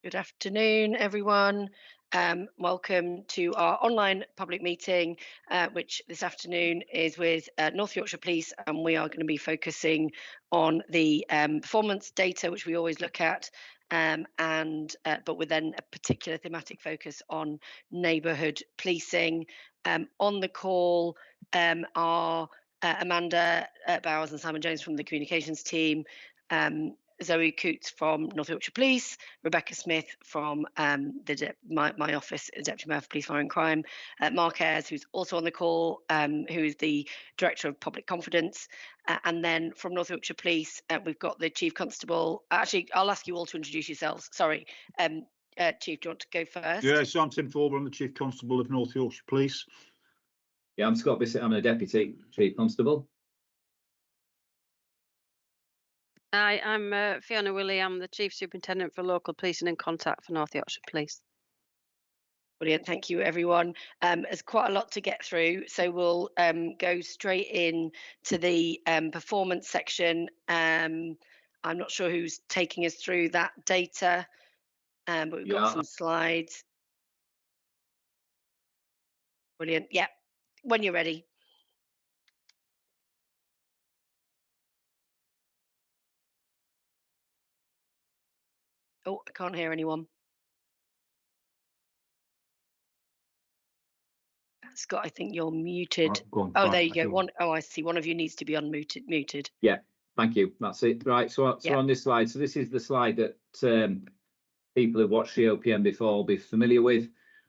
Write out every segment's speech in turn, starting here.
Good afternoon, everyone. Welcome to our online public meeting, which this afternoon is with North Yorkshire Police, and we are going to be focusing on the performance data, which we always look at, but with then a particular thematic focus on neighbourhood policing. On the call are Amanda Bowers and Simon Jones from the communications team. Zoe Coots from North Yorkshire Police, Rebecca Smith from my office, Deputy Mayor for Police, Fire and Crime, Mark Ayres, who's also on the call, who is the Director of Public Confidence, and then from North Yorkshire Police, we've got the Chief Constable. Actually, I'll ask you all to introduce yourselves. Sorry, Chief, do you want to go first? Yeah, so I'm Tim Thorburn, I'm the Chief Constable of North Yorkshire Police. Yeah, I'm Scott Bissett, I'm a Deputy Chief Constable. Hi, I'm Fiona Willey. I'm the Chief Superintendent for Local Policing and Contact for North Yorkshire Police. Brilliant, thank you everyone. There's quite a lot to get through, so we'll go straight in to the performance section. I'm not sure who's taking us through that data, but we've got some slides. Brilliant, yeah, when you're ready. Oh, I can't hear anyone. Scott, I think you're muted. Oh, there you go. I see. One of you needs to be unmuted. Yeah, thank you. That's it. Right. So on this slide, so this is the slide that people who've watched the OPM before will be familiar with.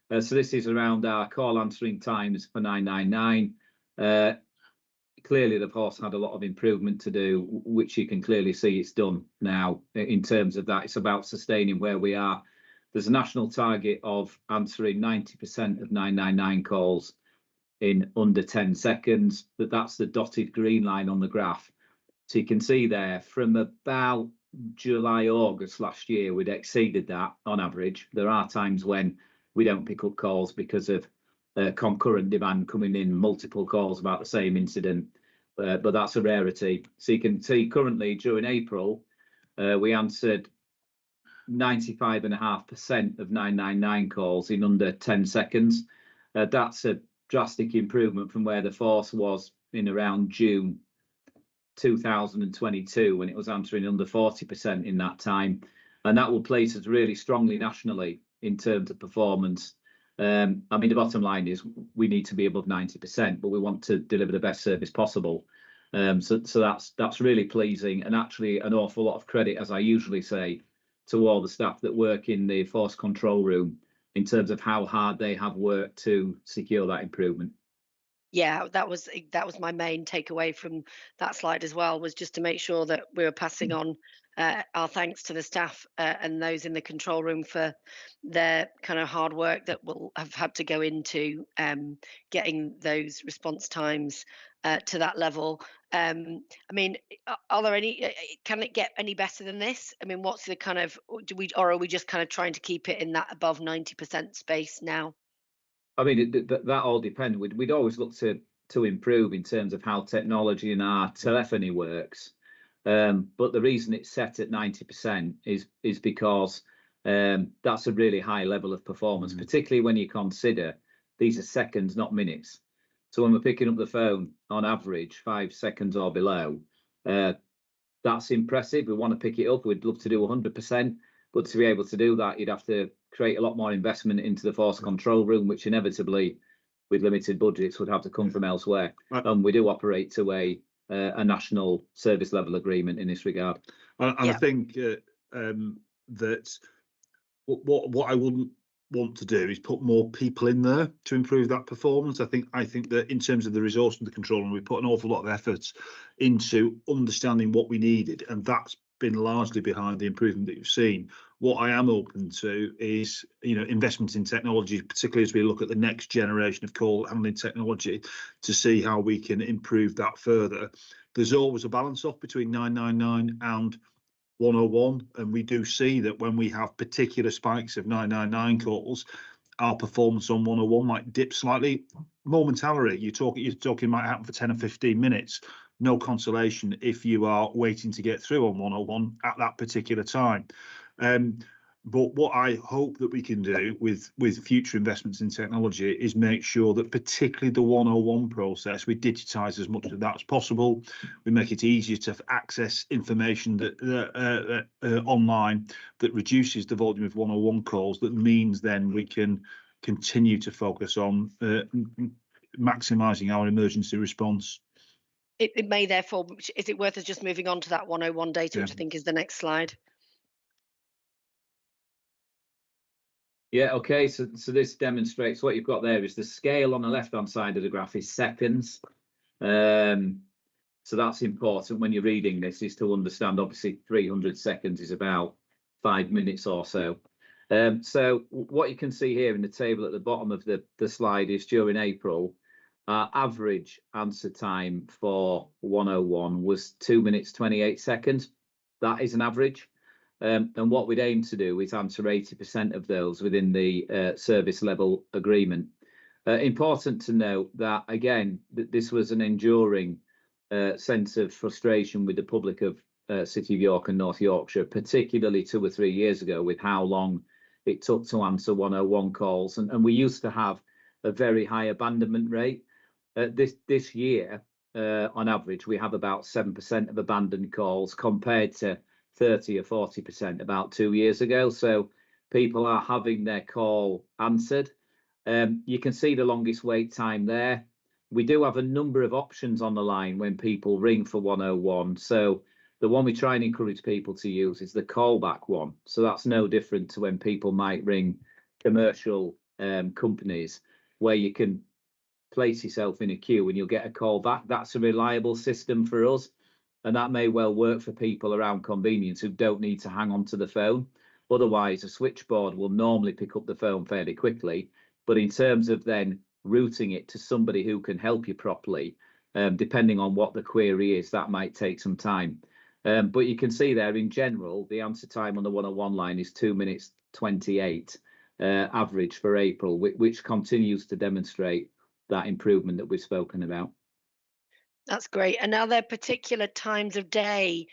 So this is around our call answering times for 999. Clearly, the force had a lot of improvement to do, which you can clearly see it's done now. In terms of that, it's about sustaining where we are. There's a national target of answering 90% of 999 calls in under 10 seconds. That's the dotted green line on the graph. So you can see there from about July, August last year, we'd exceeded that on average. There are times when we don't pick up calls because of concurrent demand coming in, multiple calls about the same incident, but that's a rarity. So you can see currently during April, we answered 95.5% of 999 calls in under 10 seconds. That's a drastic improvement from where the force was in around June 2022, when it was answering under 40% in that time. And that will place us really strongly nationally in terms of performance. I mean, the bottom line is we need to be above 90%, but we want to deliver the best service possible. So that's really pleasing, and actually an awful lot of credit, as I usually say, to all the staff that work in the force control room in terms of how hard they have worked to secure that improvement. Yeah, that was my main takeaway from that slide as well, was just to make sure that we were passing on our thanks to the staff and those in the control room for their kind of hard work that will have had to go into getting those response times to that level. I mean, are there any? Can it get any better than this? I mean, what's the kind of? Or are we just kind of trying to keep it in that above 90% space now? I mean, that all depends. We'd always look to improve in terms of how technology and our telephony works. But the reason it's set at 90% is because that's a really high level of performance, particularly when you consider these are seconds, not minutes. So when we're picking up the phone on average 5 seconds or below, that's impressive. We want to pick it up. We'd love to do 100%, but to be able to do that, you'd have to create a lot more investment into the force control room, which inevitably, with limited budgets, would have to come from elsewhere. And we do operate to a national service level agreement in this regard. And I think that what I wouldn't want to do is put more people in there to improve that performance. I think that in terms of the resource and the control room, we put an awful lot of efforts into understanding what we needed, and that's been largely behind the improvement that you've seen. What I am open to is, investment in technology, particularly as we look at the next generation of call handling technology, to see how we can improve that further. There's always a balance off between 999 and 101, and we do see that when we have particular spikes of 999 calls, our performance on 101 might dip slightly momentarily. You're talking might happen for 10 or 15 minutes. No consolation if you are waiting to get through on 101 at that particular time. But what I hope that we can do with future investments in technology is make sure that particularly the 101 process, we digitise as much of that as possible. We make it easier to access information that online that reduces the volume of 101 calls. That means then we can continue to focus on maximising our emergency response. It may therefore, is it worth us just moving on to that 101 data, which I think is the next slide? Yeah, okay, so this demonstrates what you've got there is the scale on the left-hand side of the graph is seconds. So that's important when you're reading this, is to understand, obviously 300 seconds is about 5 minutes or so. So what you can see here in the table at the bottom of the slide is during April, our average answer time for 101 was 2 minutes 28 seconds. That is an average. And what we'd aim to do is answer 80% of those within the service level agreement. Important to note that, again, this was an enduring sense of frustration with the public of City of York and North Yorkshire, particularly 2 or 3 years ago, with how long it took to answer 101 calls. And we used to have a very high abandonment rate. This year, on average, we have about 7% of abandoned calls compared to 30 or 40% about 2 years ago. So people are having their call answered. You can see the longest wait time there. We do have a number of options on the line when people ring for 101. So the one we try and encourage people to use is the callback one. So that's no different to when people might ring commercial companies, where you can place yourself in a queue and you'll get a call back. That's a reliable system for us. And that may well work for people around convenience who don't need to hang on to the phone. Otherwise, a switchboard will normally pick up the phone fairly quickly. But in terms of then routing it to somebody who can help you properly, depending on what the query is, that might take some time. But you can see there, in general, the answer time on the 101 line is 2 minutes 28 average for April, which continues to demonstrate that improvement that we've spoken about. That's great. And are there particular times of day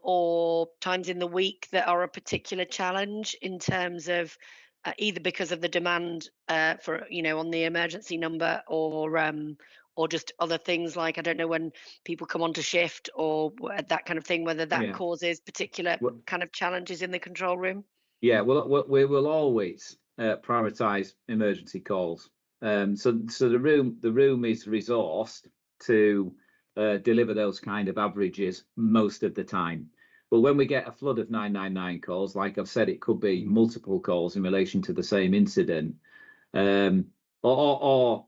or times in the week that are a particular challenge in terms of either because of the demand for, on the emergency number, or just other things like, I don't know, when people come onto shift or that kind of thing, whether that causes particular kind of challenges in the control room? Yeah, well, we will always prioritise emergency calls. So the room is resourced to deliver those kind of averages most of the time. But when we get a flood of 999 calls, like I've said, it could be multiple calls in relation to the same incident, or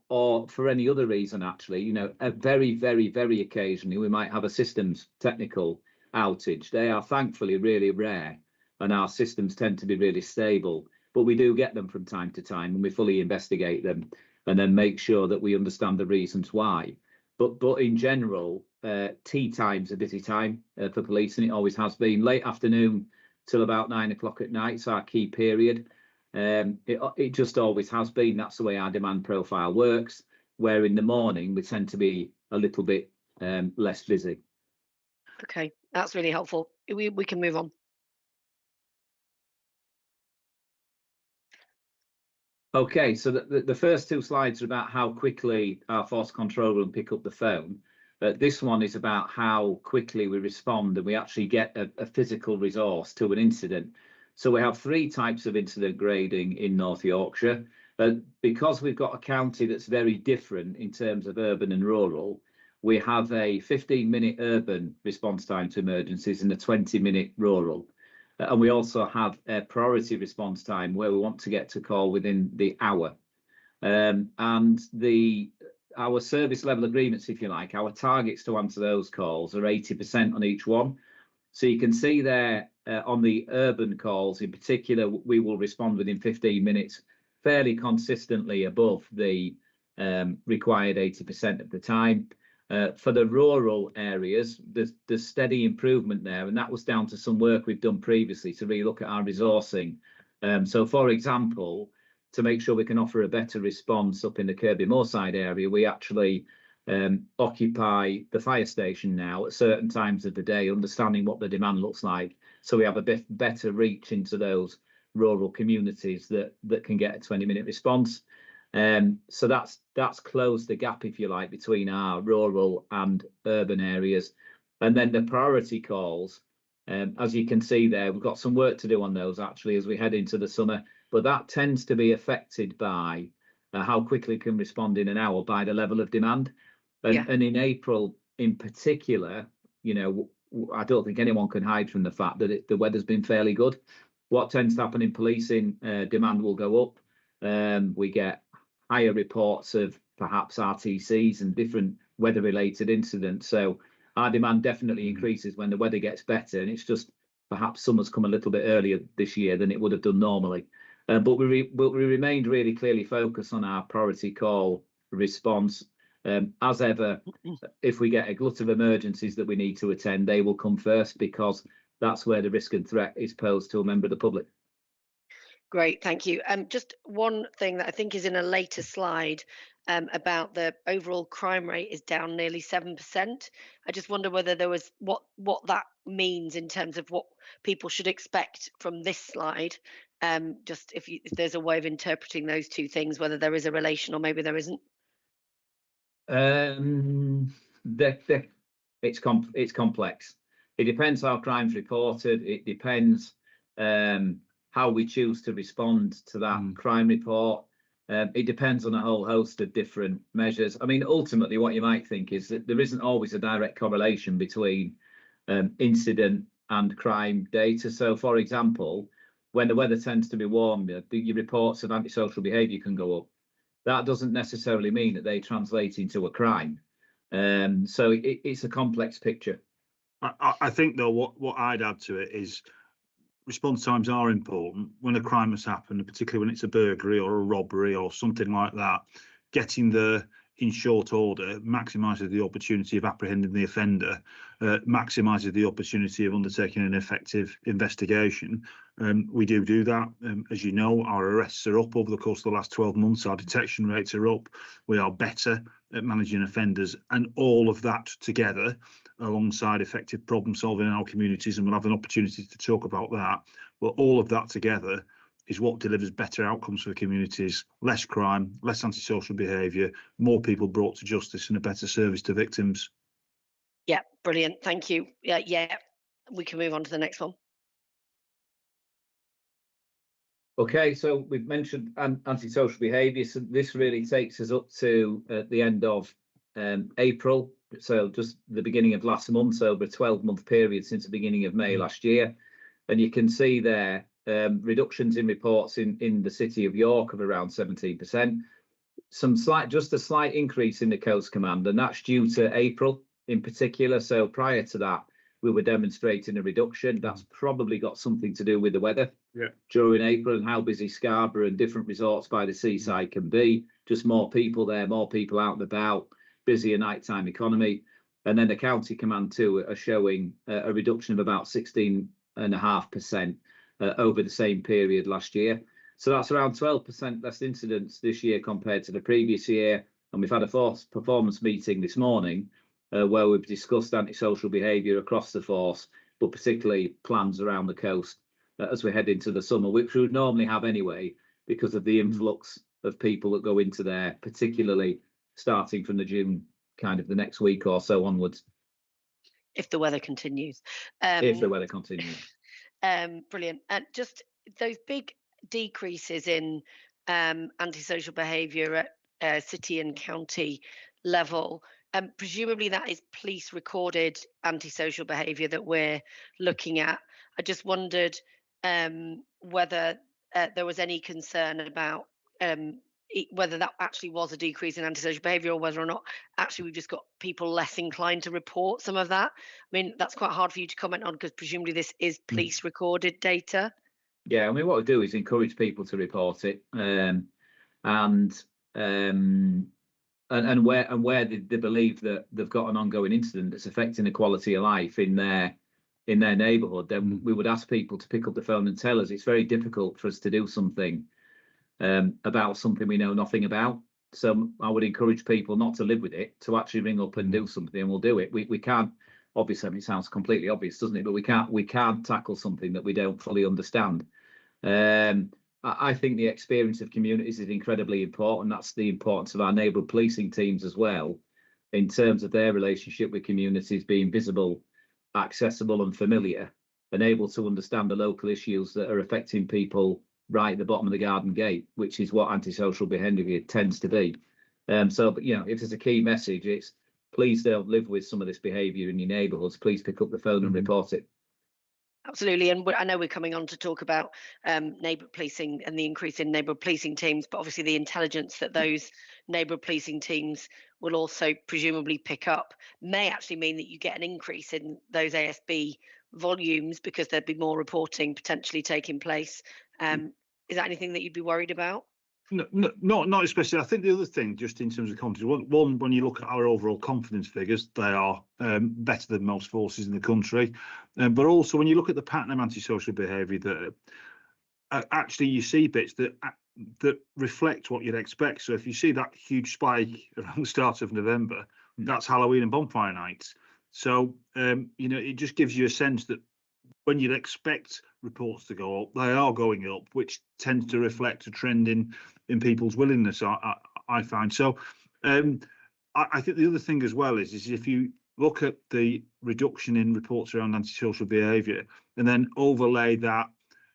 for any other reason, actually, very, very, very occasionally we might have a systems technical outage. They are thankfully really rare, and our systems tend to be really stable. But we do get them from time to time, and we fully investigate them and then make sure that we understand the reasons why. But in general, tea time's a busy time for police, and it always has been. Late afternoon till about 9 o'clock at night is our key period. It just always has been. That's the way our demand profile works, where in the morning we tend to be a little bit less busy. Okay, that's really helpful. We can move on. Okay, so the first 2 slides are about how quickly our force control room pick up the phone. This one is about how quickly we respond and we actually get a physical resource to an incident. So we have 3 types of incident grading in North Yorkshire. Because we've got a county that's very different in terms of urban and rural, we have a 15-minute urban response time to emergencies and a 20-minute rural. And we also have a priority response time where we want to get to call within the hour. And our service level agreements, if you like, our targets to answer those calls are 80% on each one. So you can see there on the urban calls in particular, we will respond within 15 minutes, fairly consistently above the required 80% of the time. For the rural areas, there's steady improvement there, and that was down to some work we've done previously to really look at our resourcing. So, for example, to make sure we can offer a better response up in the Kirby Moorside area, we actually occupy the fire station now at certain times of the day, understanding what the demand looks like, so we have a bit better reach into those rural communities that can get a 20-minute response. So that's closed the gap, if you like, between our rural and urban areas. And then the priority calls, as you can see there, we've got some work to do on those actually as we head into the summer, but that tends to be affected by how quickly can respond in an hour by the level of demand. And in April in particular, you know, I don't think anyone can hide from the fact that the weather's been fairly good. What tends to happen in policing, demand will go up. We get higher reports of perhaps RTCs and different weather-related incidents. So our demand definitely increases when the weather gets better, and it's just perhaps summer's come a little bit earlier this year than it would have done normally. But we remained really clearly focused on our priority call response. As ever, if we get a glut of emergencies that we need to attend, they will come first because that's where the risk and threat is posed to a member of the public. Great, thank you. Just one thing that I think is in a later slide about the overall crime rate is down nearly 7%. I just wonder whether there was what that means in terms of what people should expect from this slide. Just if there's a way of interpreting those two things, whether there is a relation or maybe there isn't. It's complex. It depends how crime's reported. It depends how we choose to respond to that crime report. It depends on a whole host of different measures. I mean, ultimately, what you might think is that there isn't always a direct correlation between incident and crime data. So, for example, when the weather tends to be warm, your reports of antisocial behaviour can go up. That doesn't necessarily mean that they translate into a crime. So it's a complex picture. I think, though, what I'd add to it is response times are important when a crime has happened, particularly when it's a burglary or a robbery or something like that. Getting there in short order maximises the opportunity of apprehending the offender, maximises the opportunity of undertaking an effective investigation. We do that. As you know, our arrests are up over the course of the last 12 months. Our detection rates are up. We are better at managing offenders, and all of that together alongside effective problem solving in our communities, and we'll have an opportunity to talk about that. Well, all of that together is what delivers better outcomes for the communities: less crime, less antisocial behaviour, more people brought to justice, and a better service to victims. Yeah, brilliant. Thank you. Yeah, we can move on to the next one. Okay, so we've mentioned antisocial behaviour. So this really takes us up to the end of April. So just the beginning of last month, so over a 12-month period since the beginning of May last year. And you can see there reductions in reports in the city of York of around 17%. Just a slight increase in the Coast Command, and that's due to April in particular. So prior to that, we were demonstrating a reduction. That's probably got something to do with the weather during April and how busy Scarborough and different resorts by the seaside can be. Just more people there, more people out and about, busier nighttime economy. And then the County Command too are showing a reduction of about 16.5% over the same period last year. So that's around 12% less incidents this year compared to the previous year. And we've had a force performance meeting this morning where we've discussed antisocial behaviour across the force, but particularly plans around the coast as we head into the summer, which we would normally have anyway because of the influx of people that go into there, particularly starting from the June, kind of the next week or so onwards. If the weather continues. If the weather continues. Brilliant. And just those big decreases in antisocial behaviour at city and county level, presumably that is police recorded antisocial behaviour that we're looking at. I just wondered whether there was any concern about whether that actually was a decrease in antisocial behaviour or whether or not actually we've just got people less inclined to report some of that. I mean, that's quite hard for you to comment on because presumably this is police recorded data. Yeah, I mean, what we do is encourage people to report it, and where they believe that they've got an ongoing incident that's affecting the quality of life in their neighbourhood, then we would ask people to pick up the phone and tell us. It's very difficult for us to do something about something we know nothing about. So I would encourage people not to live with it, to actually ring up and do something, and we'll do it. We can't, obviously, I mean, it sounds completely obvious, doesn't it? But we can't tackle something that we don't fully understand. I think the experience of communities is incredibly important. That's the importance of our neighbourhood policing teams as well, in terms of their relationship with communities being visible, accessible and familiar, and able to understand the local issues that are affecting people right at the bottom of the garden gate, which is what antisocial behaviour tends to be. So, you know, if there's a key message, it's please don't live with some of this behaviour in your neighbourhoods. Please pick up the phone and report it. Absolutely, and I know we're coming on to talk about neighbourhood policing and the increase in neighbourhood policing teams, but obviously the intelligence that those neighbourhood policing teams will also presumably pick up may actually mean that you get an increase in those ASB volumes because there'd be more reporting potentially taking place. Is that anything that you'd be worried about? No, not especially. I think the other thing, just in terms of confidence, one, when you look at our overall confidence figures, they are better than most forces in the country. But also, when you look at the pattern of antisocial behaviour, that actually you see bits that reflect what you'd expect. So if you see that huge spike around the start of November, that's Halloween and bonfire nights. So you know, it just gives you a sense that when you'd expect reports to go up, they are going up, which tends to reflect a trend in people's willingness, I find. So I think the other thing as well is if you look at the reduction in reports around antisocial behaviour and then overlay that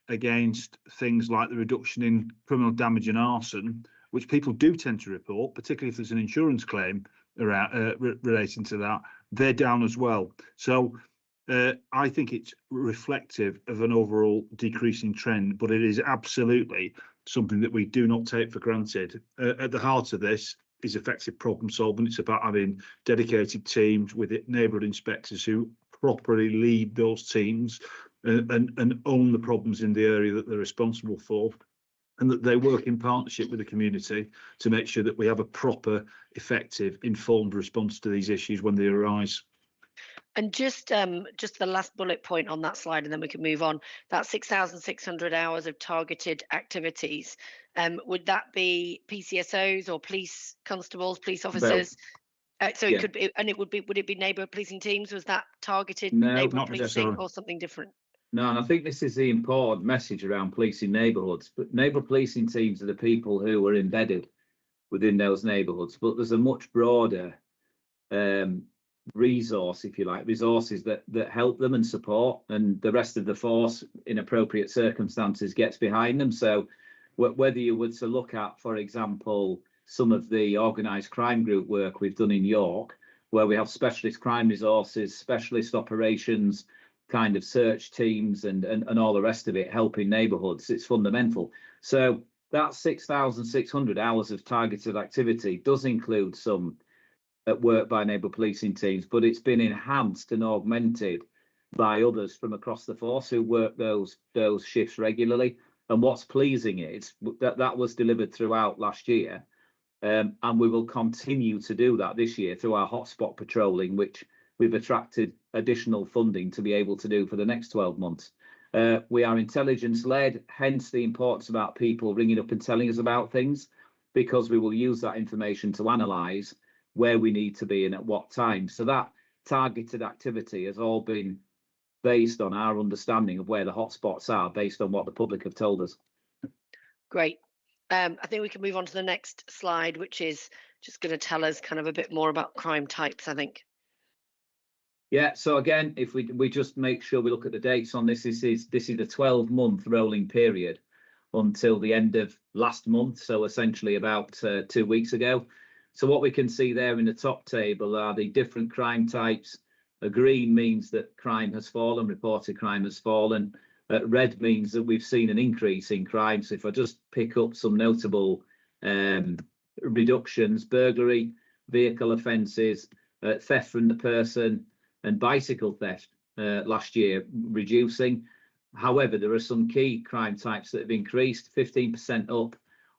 against things like the reduction in criminal damage and arson, which people do tend to report, particularly if there's an insurance claim around, relating to that, they're down as well. So I think it's reflective of an overall decreasing trend, but it is absolutely something that we do not take for granted. At the heart of this is effective problem solving. It's about having dedicated teams with neighbourhood inspectors who properly lead those teams and own the problems in the area that they're responsible for, and that they work in partnership with the community to make sure that we have a proper, effective, informed response to these issues when they arise. And just the last bullet point on that slide, and then we can move on. That 6,600 hours of targeted activities. Would that be PCSOs or police constables, police officers? So it could be, and it would be. Would it be neighbourhood policing teams? Was that targeted neighbourhood policing or something different? No, and I think this is the important message around policing neighbourhoods. But neighbourhood policing teams are the people who are embedded within those neighbourhoods. But there's a much broader resource, if you like, resources that help them and support, and the rest of the force in appropriate circumstances gets behind them. So whether you were to look at, for example, some of the organised crime group work we've done in York, where we have specialist crime resources, specialist operations, kind of search teams and all the rest of it helping neighbourhoods, it's fundamental. So that 6,600 hours of targeted activity does include some at work by neighbourhood policing teams, but it's been enhanced and augmented by others from across the force who work those shifts regularly. And what's pleasing is that was delivered throughout last year, and we will continue to do that this year through our hotspot patrolling, which we've attracted additional funding to be able to do for the next 12 months. We are intelligence led, hence the importance about people ringing up and telling us about things, because we will use that information to analyse where we need to be and at what time. So that targeted activity has all been based on our understanding of where the hotspots are, based on what the public have told us. Great. I think we can move on to the next slide, which is just going to tell us kind of a bit more about crime types, I think. Yeah, so again, if we just make sure we look at the dates on this, this is a 12-month rolling period until the end of last month, so essentially about 2 weeks ago. So what we can see there in the top table are the different crime types. Green means that crime has fallen, reported crime has fallen. Red means that we've seen an increase in crime. So if I just pick up some notable reductions: burglary, vehicle offences, theft from the person, and bicycle theft last year reducing. However, there are some key crime types that have increased, 15% up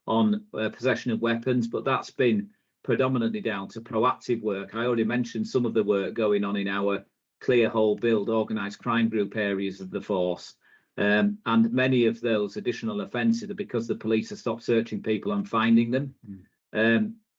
on possession of weapons, but that's been predominantly down to proactive work. I already mentioned some of the work going on in our clear hole build organised crime group areas of the force, and many of those additional offences are because the police have stopped searching people and finding them.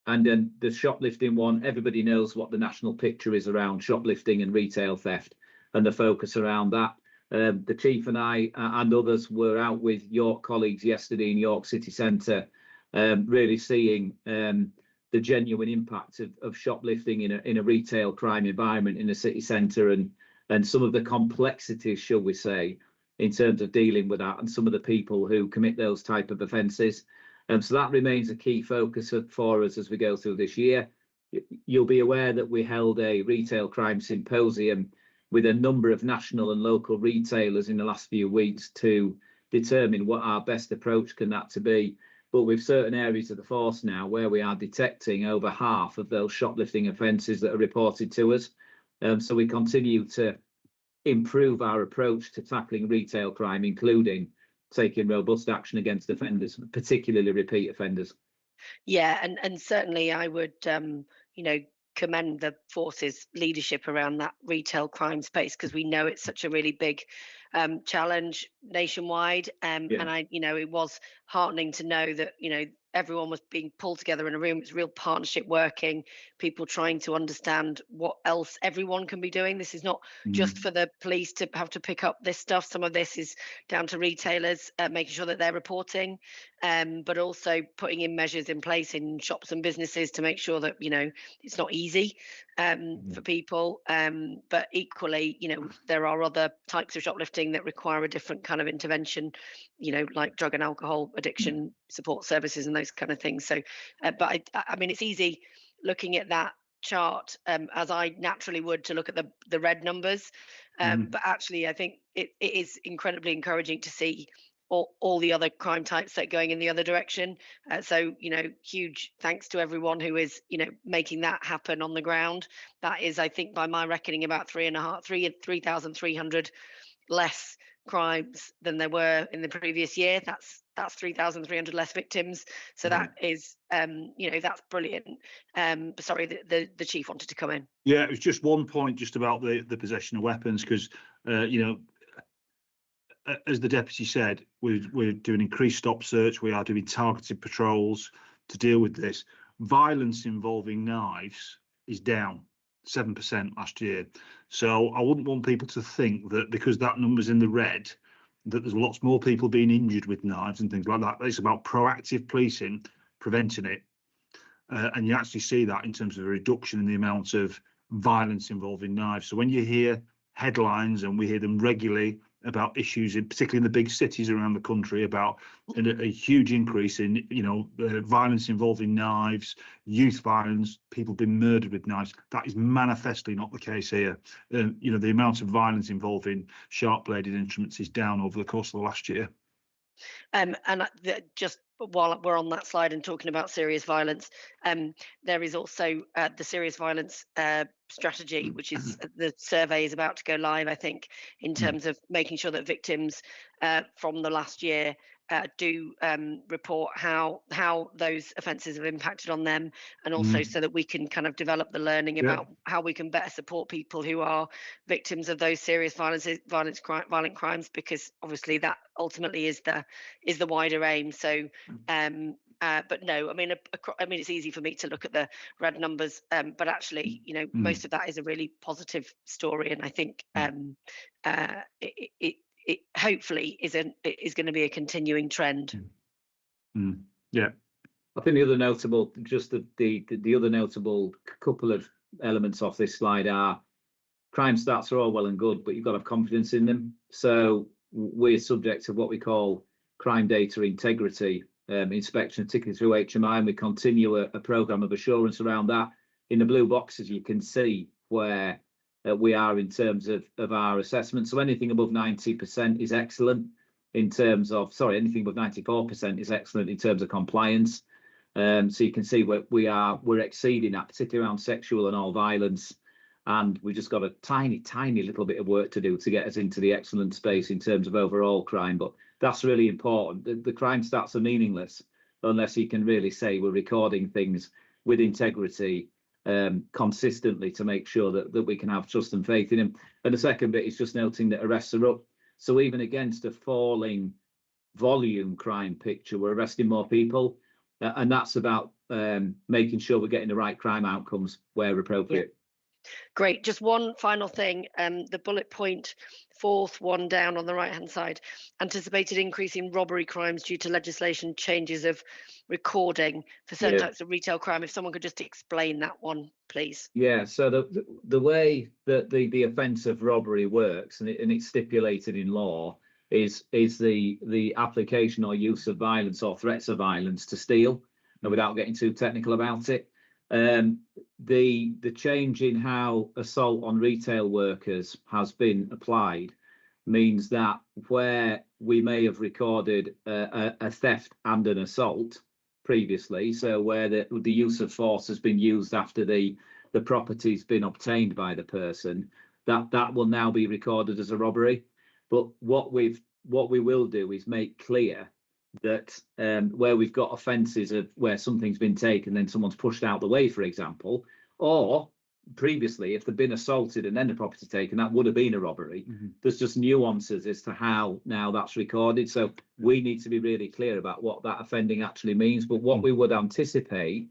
And then the shoplifting one, everybody knows what the national picture is around shoplifting and retail theft and the focus around that. The Chief and I and others were out with York colleagues yesterday in York City Centre, really seeing the genuine impact of shoplifting in a retail crime environment in the city centre, and some of the complexities, shall we say, in terms of dealing with that, and some of the people who commit those type of offences. So that remains a key focus for us as we go through this year. You'll be aware that we held a retail crime symposium with a number of national and local retailers in the last few weeks to determine what our best approach can that to be. But with certain areas of the force now where we are detecting over half of those shoplifting offences that are reported to us. So we continue to improve our approach to tackling retail crime, including taking robust action against offenders, particularly repeat offenders. Yeah, and certainly I would, commend the force's leadership around that retail crime space, because we know it's such a really big challenge nationwide. And it was heartening to know that, everyone was being pulled together in a room. It's real partnership working, people trying to understand what else everyone can be doing. This is not just for the police to have to pick up this stuff. Some of this is down to retailers, making sure that they're reporting, but also putting in measures in place in shops and businesses to make sure that, it's not easy for people. But equally, there are other types of shoplifting that require a different kind of intervention, like drug and alcohol addiction support services and those kind of things. So, but I mean, it's easy looking at that chart, as I naturally would, to look at the red numbers. But actually, I think it is incredibly encouraging to see all the other crime types that are going in the other direction. So, huge thanks to everyone who is, making that happen on the ground. That is, I think, by my reckoning, about 3,300 less crimes than there were in the previous year. That's 3,300 less victims. So that is, that's brilliant. Sorry, the chief wanted to come in. Yeah, it was just one point just about the possession of weapons, because as the deputy said, we're doing increased stop search. We are doing targeted patrols to deal with this. Violence involving knives is down 7% last year. So I wouldn't want people to think that because that number's in the red, that there's lots more people being injured with knives and things like that. It's about proactive policing, preventing it. And you actually see that in terms of a reduction in the amount of violence involving knives. So when you hear headlines, and we hear them regularly about issues, particularly in the big cities around the country, about a huge increase in, violence involving knives, youth violence, people being murdered with knives. That is manifestly not the case here. The amount of violence involving sharp-bladed instruments is down over the course of the last year. And just while we're on that slide and talking about serious violence, there is also the serious violence strategy, which is the survey is about to go live, I think, in terms of making sure that victims from the last year do report how those offences have impacted on them, and also so that we can kind of develop the learning about how we can better support people who are victims of those serious violent crimes, because obviously that ultimately is the wider aim. So but no, I mean it's easy for me to look at the red numbers, but actually, most of that is a really positive story, and I think it hopefully is going to be a continuing trend. Yeah, I think the other notable, just the other notable couple of elements off this slide are crime stats are all well and good, but you've got to have confidence in them. So we're subject to what we call crime data integrity inspection, particularly through HMI, and we continue a programme of assurance around that. In the blue boxes, you can see where we are in terms of our assessment. So anything above 90% is excellent in terms of, anything above 94% is excellent in terms of compliance. So you can see we're exceeding that, particularly around sexual and all violence. And we've just got a tiny little bit of work to do to get us into the excellent space in terms of overall crime. But that's really important. The crime stats are meaningless unless you can really say we're recording things with integrity consistently to make sure that we can have trust and faith in them. And the second bit is just noting that arrests are up. So even against a falling volume crime picture, we're arresting more people. And that's about making sure we're getting the right crime outcomes where appropriate. Great. Just one final thing. The bullet point, fourth one down on the right-hand side, anticipated increase in robbery crimes due to legislation changes of recording for certain types of retail crime. If someone could just explain that one, please. Yeah. So the way that the offence of robbery works, and it's stipulated in law, is the application or use of violence or threats of violence to steal, and without getting too technical about it. The change in how assault on retail workers has been applied means that where we may have recorded a theft and an assault previously, so where the use of force has been used after the property's been obtained by the person, that will now be recorded as a robbery. But what we will do is make clear that where we've got offences of where something's been taken, then someone's pushed out the way, for example, or previously if they've been assaulted and then the property taken, that would have been a robbery. There's just nuances as to how now that's recorded. So we need to be really clear about what that offending actually means. But what we would anticipate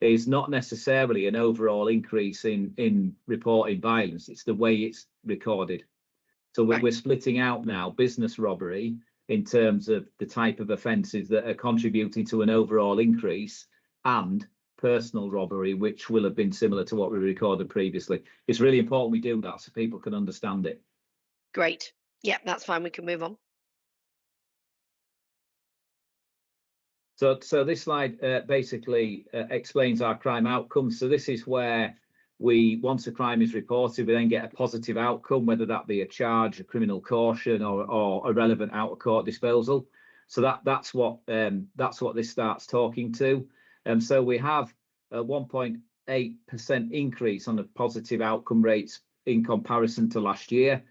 is not necessarily an overall increase in reporting violence. It's the way it's recorded. So we're splitting out now business robbery in terms of the type of offences that are contributing to an overall increase, and personal robbery, which will have been similar to what we recorded previously. It's really important we do that so people can understand it. Great. Yeah, that's fine. We can move on. So this slide basically explains our crime outcomes. So this is where once a crime is reported, we then get a positive outcome, whether that be a charge, a criminal caution, or a relevant out of court disposal. So that's what this starts talking to. So we have a 1.8% increase on the positive outcome rates in comparison to last year.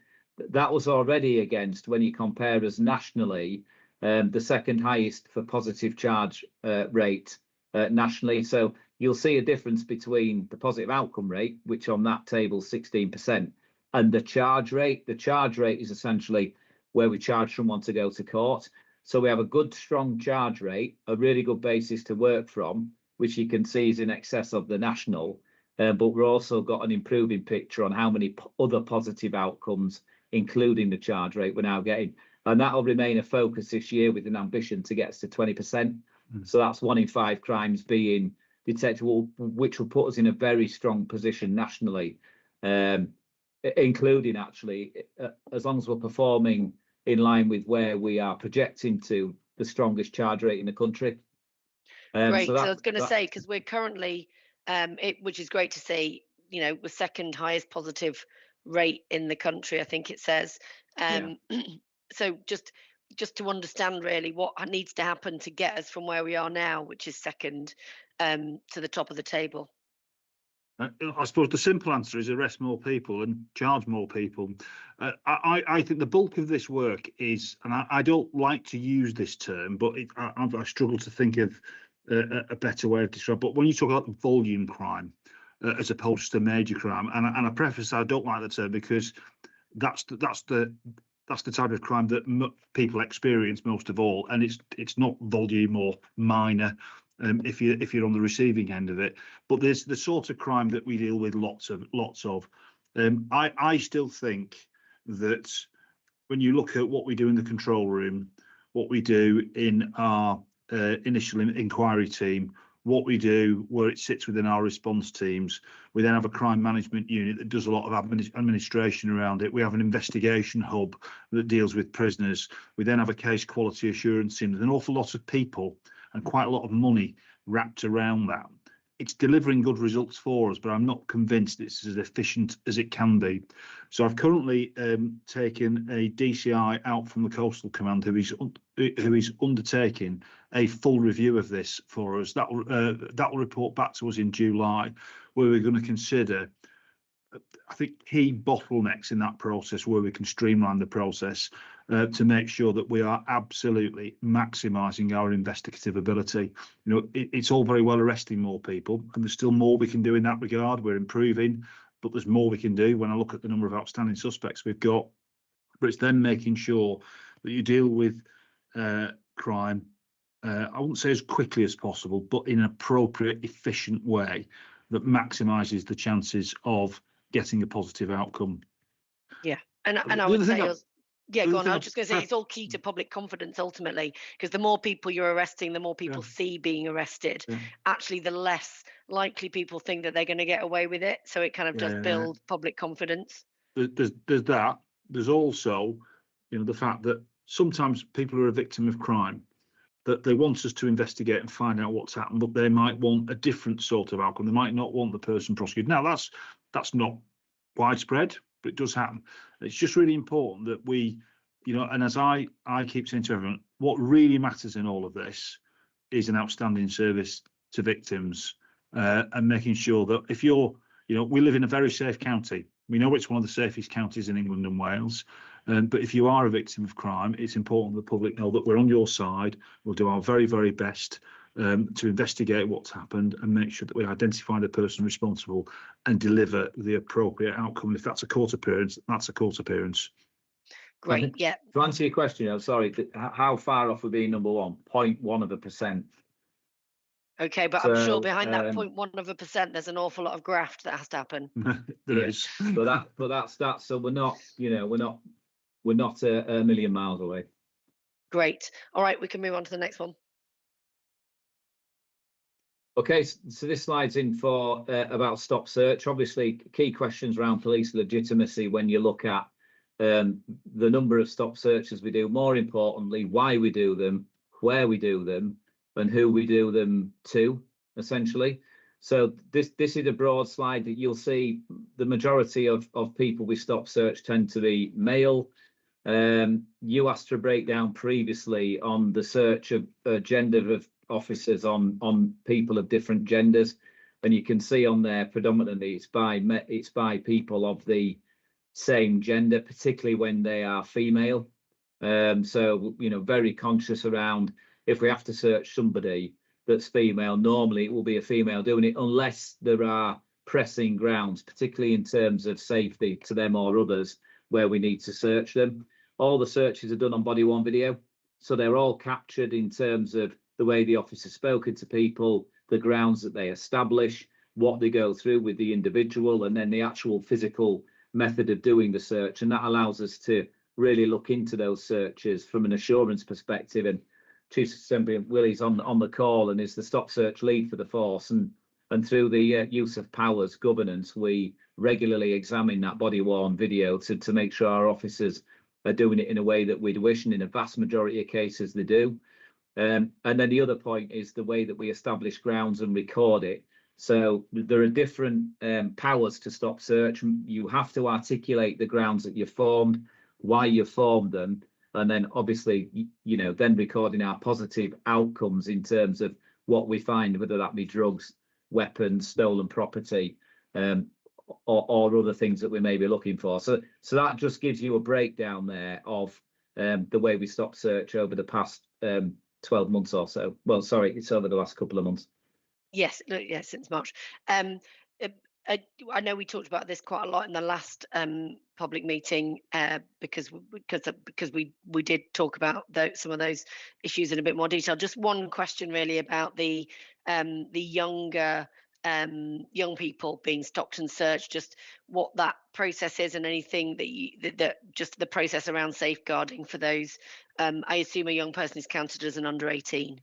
That was already against, when you compare us nationally, the second highest for positive charge rate nationally. So you'll see a difference between the positive outcome rate, which on that table is 16%, and the charge rate. The charge rate is essentially where we charge someone to go to court. So we have a good, strong charge rate, a really good basis to work from, which you can see is in excess of the national. But we've also got an improving picture on how many other positive outcomes, including the charge rate, we're now getting. And that'll remain a focus this year with an ambition to get us to 20%. So that's 1 in 5 crimes being detected, which will put us in a very strong position nationally, including actually, as long as we're performing in line with where we are projecting to, the strongest charge rate in the country. Great. So I was going to say, because we're currently, which is great to see, the second highest positive rate in the country, I think it says. So just to understand really what needs to happen to get us from where we are now, which is second, to the top of the table. I suppose the simple answer is arrest more people and charge more people. I think the bulk of this work is, and I don't like to use this term, but I struggle to think of a better way of describing. But when you talk about volume crime as opposed to major crime, and I preface I don't like the term because that's the type of crime that people experience most of all, and it's not volume or minor. If you're on the receiving end of it, but there's the sort of crime that we deal with lots of. I still think that when you look at what we do in the control room, what we do in our initial inquiry team, what we do where it sits within our response teams, we then have a crime management unit that does a lot of administration around it. We have an investigation hub that deals with prisoners. We then have a case quality assurance team. There's an awful lot of people and quite a lot of money wrapped around that. It's delivering good results for us, but I'm not convinced it's as efficient as it can be. So I've currently taken a DCI out from the Coastal Command who is undertaking a full review of this for us. That will report back to us in July, where we're going to consider, I think, key bottlenecks in that process where we can streamline the process to make sure that we are absolutely maximising our investigative ability. It's all very well arresting more people, and there's still more we can do in that regard. We're improving, but there's more we can do when I look at the number of outstanding suspects we've got. But it's then making sure that you deal with crime, I wouldn't say as quickly as possible, but in an appropriate, efficient way that maximises the chances of getting a positive outcome. Yeah, and The I would other thing say, yeah, go on. I was I've just going to say it's all key to public confidence ultimately, because the more people you're arresting, the more people see being arrested. Actually, the less likely people think that they're going to get away with it. So it kind of does build public confidence. There's that. There's also, the fact that sometimes people are a victim of crime, that they want us to investigate and find out what's happened, but they might want a different sort of outcome. They might not want the person prosecuted. Now, that's not widespread, but it does happen. It's just really important that we, and as I keep saying to everyone, what really matters in all of this is an outstanding service to victims, and making sure that if you're, we live in a very safe county. We know it's one of the safest counties in England and Wales. But if you are a victim of crime, it's important the public know that we're on your side. We'll do our very, very best to investigate what's happened and make sure that we identify the person responsible and deliver the appropriate outcome. If that's a court appearance, that's a court appearance. Great, yeah. To answer your question, I'm sorry, how far off we're being number one? 0.1%. Okay, but I'm sure behind that 0.1%, there's an awful lot of graft that has to happen. There is. But that's so we're not, we're not a million miles away. Great. All right, we can move on to the next one. Okay, so this slide's in for about stop search. Obviously, key questions around police legitimacy when you look at the number of stop searches we do. More importantly, why we do them, where we do them, and who we do them to, essentially. So this is a broad slide that you'll see the majority of people we stop search tend to be male. You asked for a breakdown previously on the search of gender of officers on people of different genders, and you can see on there predominantly it's by people of the same gender, particularly when they are female. So very conscious around if we have to search somebody that's female, normally it will be a female doing it unless there are pressing grounds, particularly in terms of safety to them or others where we need to search them. All the searches are done on body-worn video, so they're all captured in terms of the way the officer's spoken to people, the grounds that they establish, what they go through with the individual, and then the actual physical method of doing the search. And that allows us to really look into those searches from an assurance perspective. And Chief Assembly Willie's on the call and is the stop search lead for the force. And through the use of powers governance, we regularly examine that body-worn video to make sure our officers are doing it in a way that we'd wish, and in a vast majority of cases they do. And then the other point is the way that we establish grounds and record it. So there are different powers to stop search. You have to articulate the grounds that you've formed, why you formed them, and then obviously, then recording our positive outcomes in terms of what we find, whether that be drugs, weapons, stolen property, or other things that we may be looking for. So that just gives you a breakdown there of the way we stop search over the past 12 months or so. Well, sorry, it's over the last couple of months. Yes, since March. I know we talked about this quite a lot in the last public meeting because we did talk about some of those issues in a bit more detail. Just one question really about the younger young people being stopped and searched, just what that process is and anything that just the process around safeguarding for those. I assume a young person is counted as an under 18.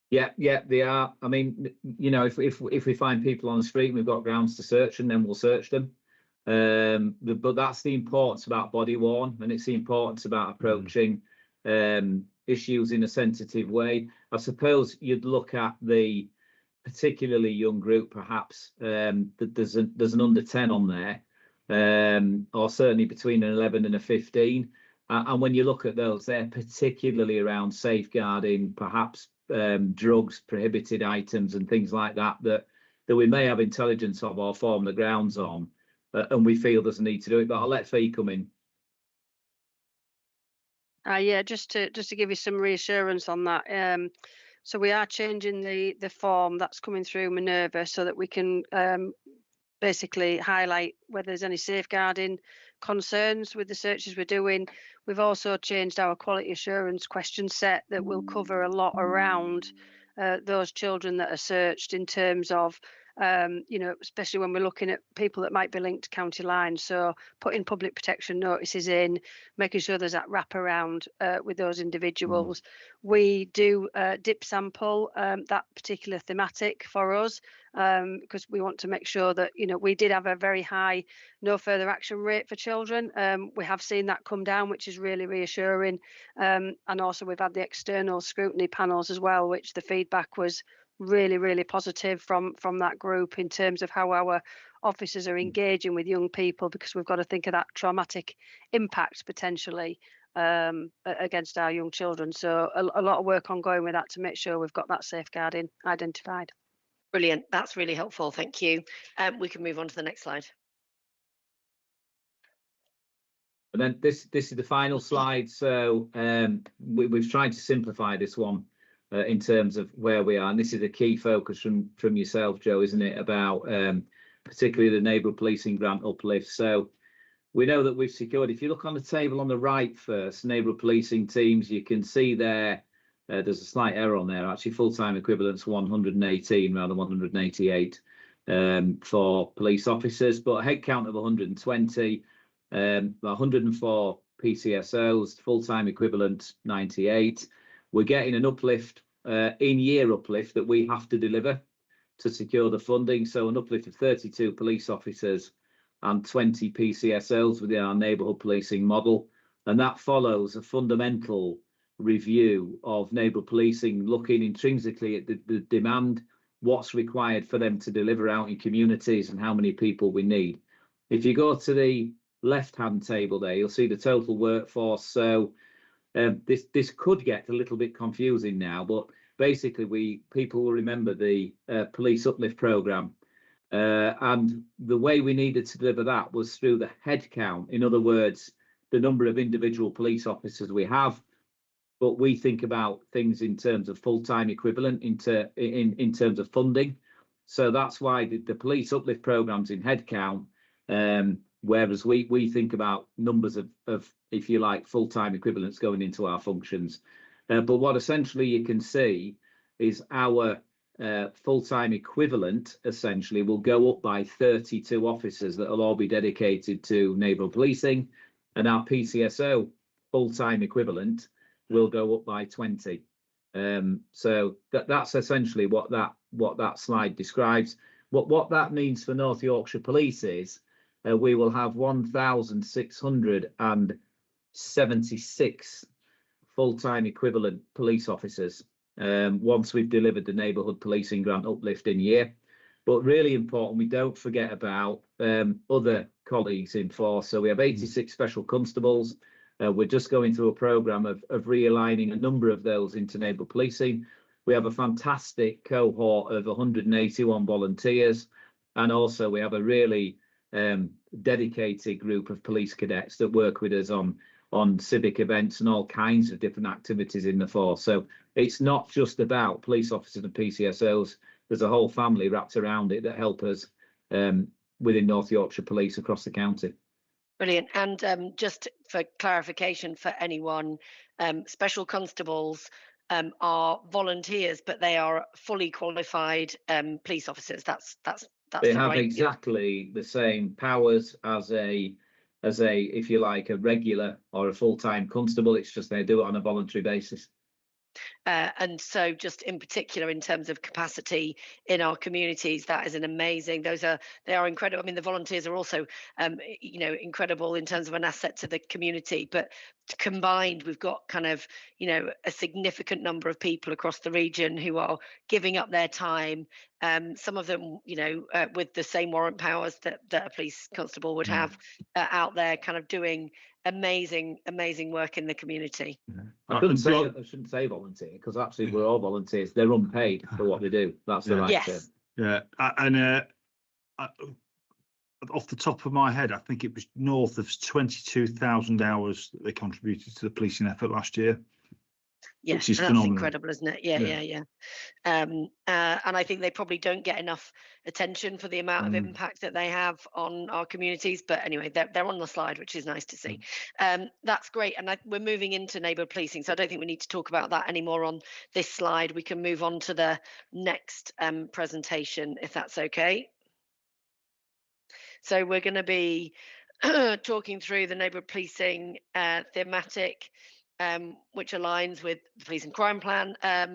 Yeah, they are. I mean, if we find people on the street, we've got grounds to search, and then we'll search them. But that's the importance about body worn, and it's the importance about approaching issues in a sensitive way. I suppose you'd look at the particularly young group, perhaps that there's an under 10 on there, or certainly between an 11 and a 15. And when you look at those, they're particularly around safeguarding, perhaps drugs, prohibited items and things like that we may have intelligence of or form the grounds on, and we feel there's a need to do it. But I'll let Fee come in. Yeah, just to give you some reassurance on that. So we are changing the form that's coming through Minerva so that we can basically highlight whether there's any safeguarding concerns with the searches we're doing. We've also changed our quality assurance question set that will cover a lot around those children that are searched in terms of you know, especially when we're looking at people that might be linked to county lines. So putting public protection notices in, making sure there's that wraparound with those individuals. We do dip sample that particular thematic for us, because we want to make sure that, you know, we did have a very high no further action rate for children. We have seen that come down, which is really reassuring. And also we've had the external scrutiny panels as well, which the feedback was really positive from that group in terms of how our officers are engaging with young people, because we've got to think of that traumatic impact potentially against our young children. So a lot of work ongoing with that to make sure we've got that safeguarding identified. Brilliant. That's really helpful. Thank you. We can move on to the next slide. And then this is the final slide. So we've tried to simplify this one in terms of where we are. And this is a key focus from yourself, Joe, isn't it? About particularly the neighbourhood policing grant uplift. So we know that we've secured, if you look on the table on the right first, neighbourhood policing teams, you can see there, there's a slight error on there. Actually, full-time equivalents 118 rather than 188 for police officers, but a head count of 120. 104 PCSOs, full-time equivalent 98. We're getting an uplift, in-year uplift that we have to deliver to secure the funding. So an uplift of 32 police officers and 20 PCSOs within our neighbourhood policing model. And that follows a fundamental review of neighbourhood policing, looking intrinsically at the demand, what's required for them to deliver out in communities and how many people we need. If you go to the left-hand table there, you'll see the total workforce. So this could get a little bit confusing now, but basically people will remember the police uplift programme, and the way we needed to deliver that was through the head count. In other words, the number of individual police officers we have, but we think about things in terms of full-time equivalent in terms of funding. So that's why the police uplift programme's in head count. Whereas we think about numbers of, if you like, full-time equivalents going into our functions. But what essentially you can see is our full-time equivalent essentially will go up by 32 officers that will all be dedicated to neighbourhood policing, and our PCSO full-time equivalent will go up by 20. So that's essentially what that slide describes. What that means for North Yorkshire Police is we will have 1,676 full-time equivalent police officers once we've delivered the neighbourhood policing grant uplift in year. But really important, we don't forget about other colleagues in force. So we have 86 special constables. We're just going through a programme of realigning a number of those into neighbourhood policing. We have a fantastic cohort of 181 volunteers, and also we have a really dedicated group of police cadets that work with us on civic events and all kinds of different activities in the force. So it's not just about police officers and PCSOs. There's a whole family wrapped around it that help us within North Yorkshire Police across the county. Brilliant. And just for clarification for anyone, special constables are volunteers, but they are fully qualified police officers. That's they have exactly the same powers as a, if you like, a regular or a full-time constable. It's just they do it on a voluntary basis. And so just in particular in terms of capacity in our communities, that is an amazing, they are incredible. I mean, the volunteers are also you know, incredible in terms of an asset to the community, but combined we've got kind of, you know, a significant number of people across the region who are giving up their time, some of them, you know, with the same warrant powers that a police constable would have, out there kind of doing amazing work in the community. I shouldn't say volunteer, because actually we're all volunteers. They're unpaid for what they do. That's the right term. Yeah, and off the top of my head, I think it was north of 22,000 hours that they contributed to the policing effort last year. Yeah, which is that's phenomenal. incredible, isn't it? Yeah. And I think they probably don't get enough attention for the amount of impact that they have on our communities. But anyway, they're on the slide, which is nice to see. That's great. And we're moving into neighbourhood policing, so I don't think we need to talk about that anymore on this slide. We can move on to the next presentation, if that's okay. So we're going to be talking through the neighbourhood policing thematic, which aligns with the police and crime plan. I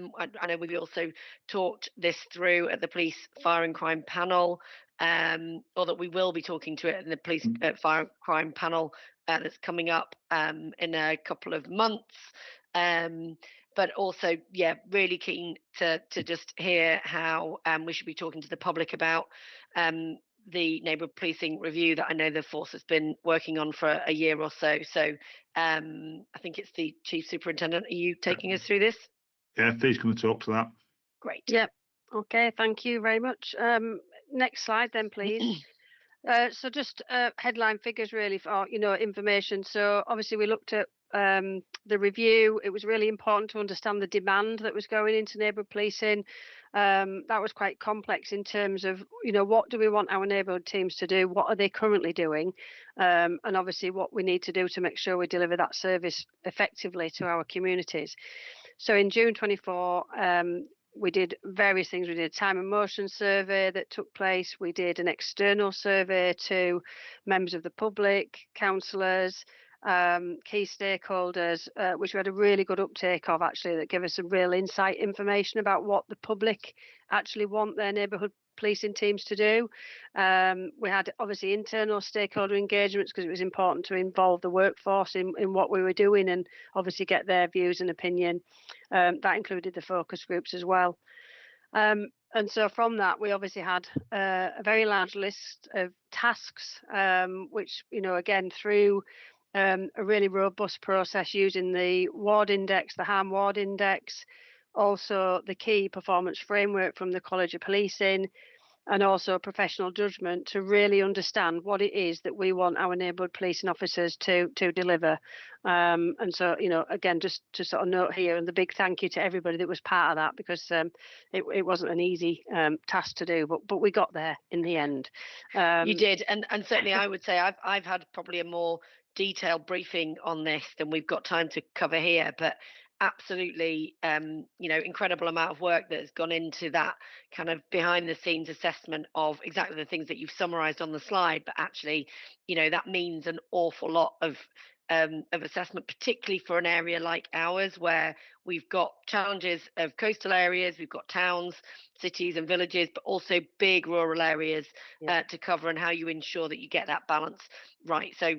know we also talked this through at the police fire and crime panel, or that we will be talking to it in the police fire and crime panel that's coming up in a couple of months. But also, yeah, really keen to just hear how we should be talking to the public about the neighbourhood policing review that I know the force has been working on for a year or so. So I think it's the Chief Superintendent. Are you taking us through this? Yeah, please come and talk to that. Great. Yep. Okay, thank you very much. Next slide then, please. So just headline figures really for information. So obviously we looked at the review. It was really important to understand the demand that was going into neighbourhood policing. That was quite complex in terms of what do we want our neighbourhood teams to do, what are they currently doing, and obviously what we need to do to make sure we deliver that service effectively to our communities. So in June 24, we did various things. We did a time and motion survey that took place. We did an external survey to members of the public, councillors, key stakeholders, which we had a really good uptake of, actually, that gave us some real insight information about what the public actually want their neighbourhood policing teams to do. We had obviously internal stakeholder engagements because it was important to involve the workforce in what we were doing and obviously get their views and opinion. That included the focus groups as well. And so from that, we obviously had a very large list of tasks, which, again, through a really robust process using the ward index, the harm ward index, also the key performance framework from the College of Policing, and also professional judgment to really understand what it is that we want our neighbourhood policing officers to deliver. And so, again, just to sort of note here, and the big thank you to everybody that was part of that, because it wasn't an easy task to do, but we got there in the end. You did, and certainly I would say I've had probably a more detailed briefing on this than we've got time to cover here, but absolutely incredible amount of work that has gone into that kind of behind the scenes assessment of exactly the things that you've summarized on the slide, but actually that means an awful lot of assessment, particularly for an area like ours where we've got challenges of coastal areas, we've got towns, cities and villages, but also big rural areas to cover, and how you ensure that you get that balance right. So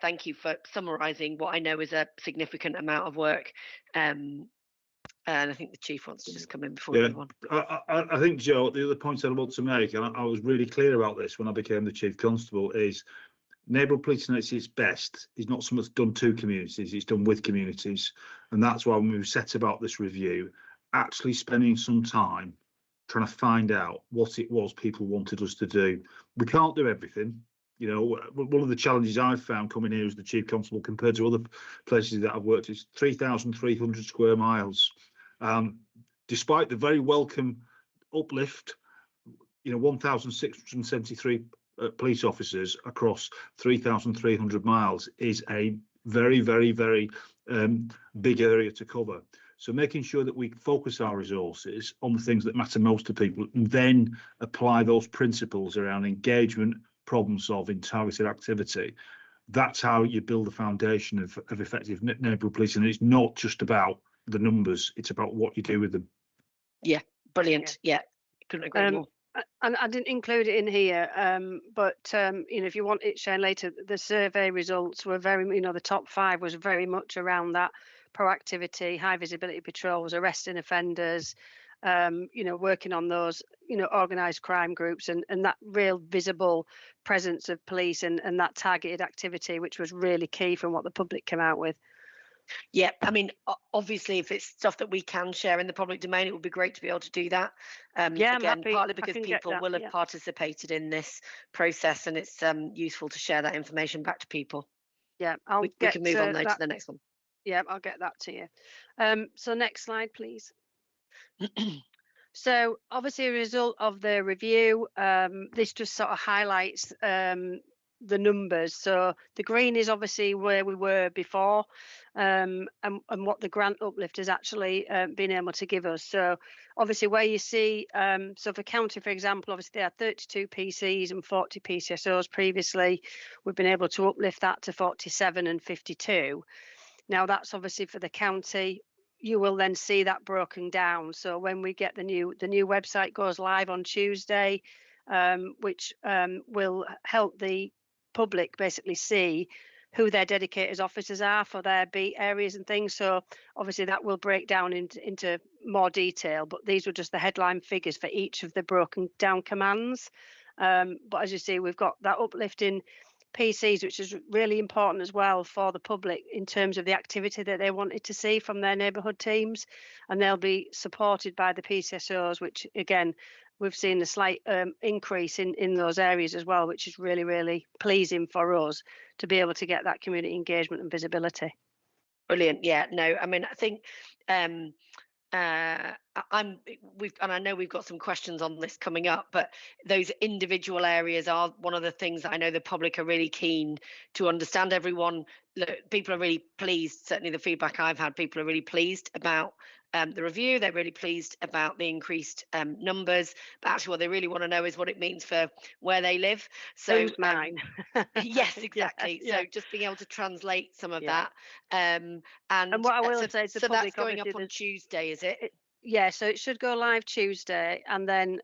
thank you for summarising what I know is a significant amount of work. And I think the Chief wants to just come in before we move on. I think, Joe, the other point I want to make, and I was really clear about this when I became the Chief Constable, is neighbourhood policing at its best is not something that's done to communities, it's done with communities. And that's why when we set about this review, actually spending some time trying to find out what it was people wanted us to do. We can't do everything. One of the challenges I've found coming here as the Chief Constable compared to other places that I've worked is 3,300 square miles. Despite the very welcome uplift, 1,673 police officers across 3,300 miles is a very, very, very big area to cover. So making sure that we focus our resources on the things that matter most to people, and then apply those principles around engagement, problem solving, targeted activity. That's how you build the foundation of effective neighbourhood policing. And it's not just about the numbers, it's about what you do with them. Yeah, brilliant. Yeah, couldn't agree more. And I didn't include it in here, but if you want it shown later, the survey results were very, the top 5 was very much around that proactivity, high visibility patrols, arresting offenders, working on those, organised crime groups, and that real visible presence of police and that targeted activity, which was really key from what the public came out with. Yeah, I mean, obviously, if it's stuff that we can share in the public domain, it would be great to be able to do that. Again, partly because people will have participated in this process, and it's useful to share that information back to people. Yeah, we can move on though to the next one. Yeah, I'll get that to you. So next slide, please. So obviously, a result of the review, this just sort of highlights the numbers. So the green is obviously where we were before, and what the grant uplift has actually been able to give us. So obviously where you see, so for county, for example, obviously they had 32 PCs and 40 PCSOs previously. We've been able to uplift that to 47 and 52. Now that's obviously for the county. You will then see that broken down. So when we get the new website goes live on Tuesday, which will help the public basically see who their dedicated officers are for their beat areas and things. So obviously that will break down into more detail, but these were just the headline figures for each of the broken down commands. But as you see, we've got that uplift in PCs, which is really important as well for the public in terms of the activity that they wanted to see from their neighbourhood teams, and they'll be supported by the PCSOs, which again we've seen a slight increase in those areas as well, which is really pleasing for us to be able to get that community engagement and visibility. Brilliant. Yeah, no, I mean, I think I know we've got some questions on this coming up, but those individual areas are one of the things that I know the public are really keen to understand. Everyone, people are really pleased. Certainly the feedback I've had, people are really pleased about the review. They're really pleased about the increased numbers, but actually what they really want to know is what it means for where they live. So who's mine? Yes, exactly. Yeah. So just being able to translate some of Yeah. that. And what I will say is the public, that's going up on Tuesday, is it? Yeah, so it should go live Tuesday, and then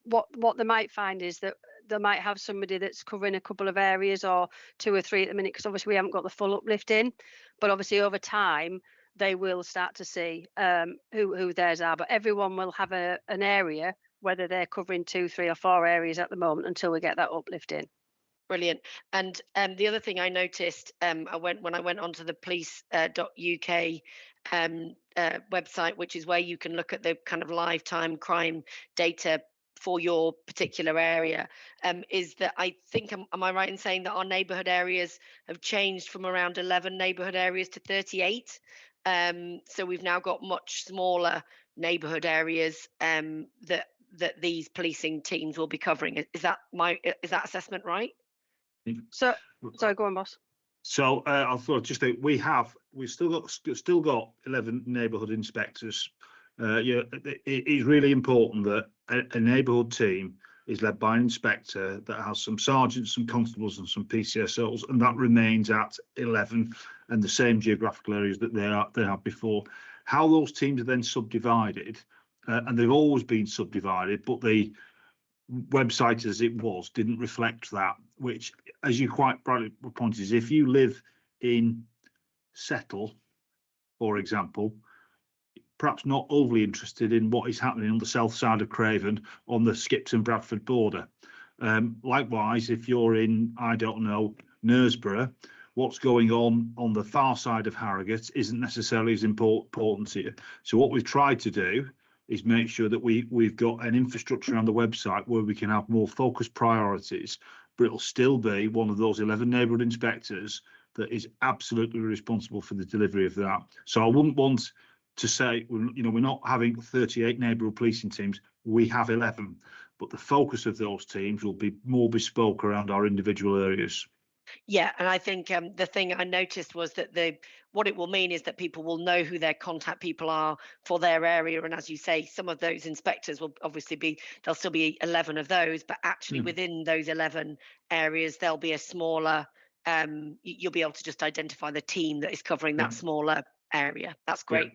what they might find is that they might have somebody that's covering a couple of areas or 2 or 3 at the minute, because obviously we haven't got the full uplift in, but obviously over time they will start to see who theirs are, but everyone will have an area, whether they're covering 2, 3 or 4 areas at the moment until we get that uplift in. Brilliant. And the other thing I noticed, when I went onto the police.uk website, which is where you can look at the kind of lifetime crime data for your particular area, is that I think, am I right in saying that our neighbourhood areas have changed from around 11 neighbourhood areas to 38? So we've now got much smaller neighbourhood areas that these policing teams will be covering. Is that assessment right? So sorry, go on, boss. So I thought just that we've still got 11 neighbourhood inspectors. It is really important that a neighbourhood team is led by an inspector that has some sergeants, some constables, and some PCSOs, and that remains at 11 and the same geographical areas that they have before. How those teams are then subdivided, and they've always been subdivided, but the website as it was didn't reflect that, which, as you quite rightly pointed, is if you live in Settle, for example, perhaps not overly interested in what is happening on the south side of Craven on the Skipton Bradford border. Likewise, if you're in, I don't know, Knaresborough, what's going on the far side of Harrogate isn't necessarily as important to you. So what we've tried to do is make sure that we've got an infrastructure on the website where we can have more focused priorities, but it'll still be one of those 11 neighbourhood inspectors that is absolutely responsible for the delivery of that. So I wouldn't want to say, we're not having 38 neighbourhood policing teams, we have 11, but the focus of those teams will be more bespoke around our individual areas. Yeah, and I think the thing I noticed was that what it will mean is that people will know who their contact people are for their area, and as you say, some of those inspectors will obviously there'll still be 11 of those, but actually within those 11 areas there'll be a smaller, you'll be able to just identify the team that is covering that smaller area. That's great.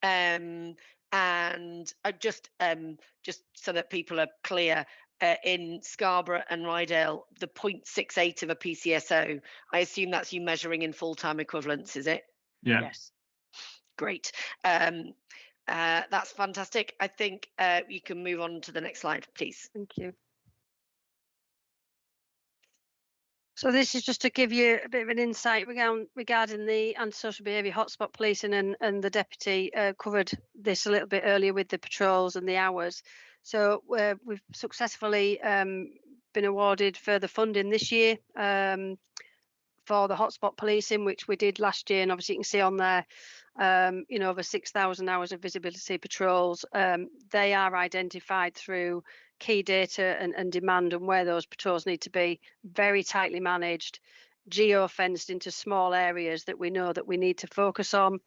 And I just so that people are clear, in Scarborough and Rydale, the 0.68 of a PCSO, I assume that's you measuring in full-time equivalents, is it? Yeah. Yes. Great. That's fantastic. I think you can move on to the next slide, please. Thank you. So this is just to give you a bit of an insight regarding the antisocial behaviour hotspot policing, and the deputy covered this a little bit earlier with the patrols and the hours. So we've successfully been awarded further funding this year for the hotspot policing, which we did last year, and obviously you can see on there, over 6,000 hours of visibility patrols. They are identified through key data and demand, and where those patrols need to be very tightly managed, geo-fenced into small areas that we know that we need to focus on.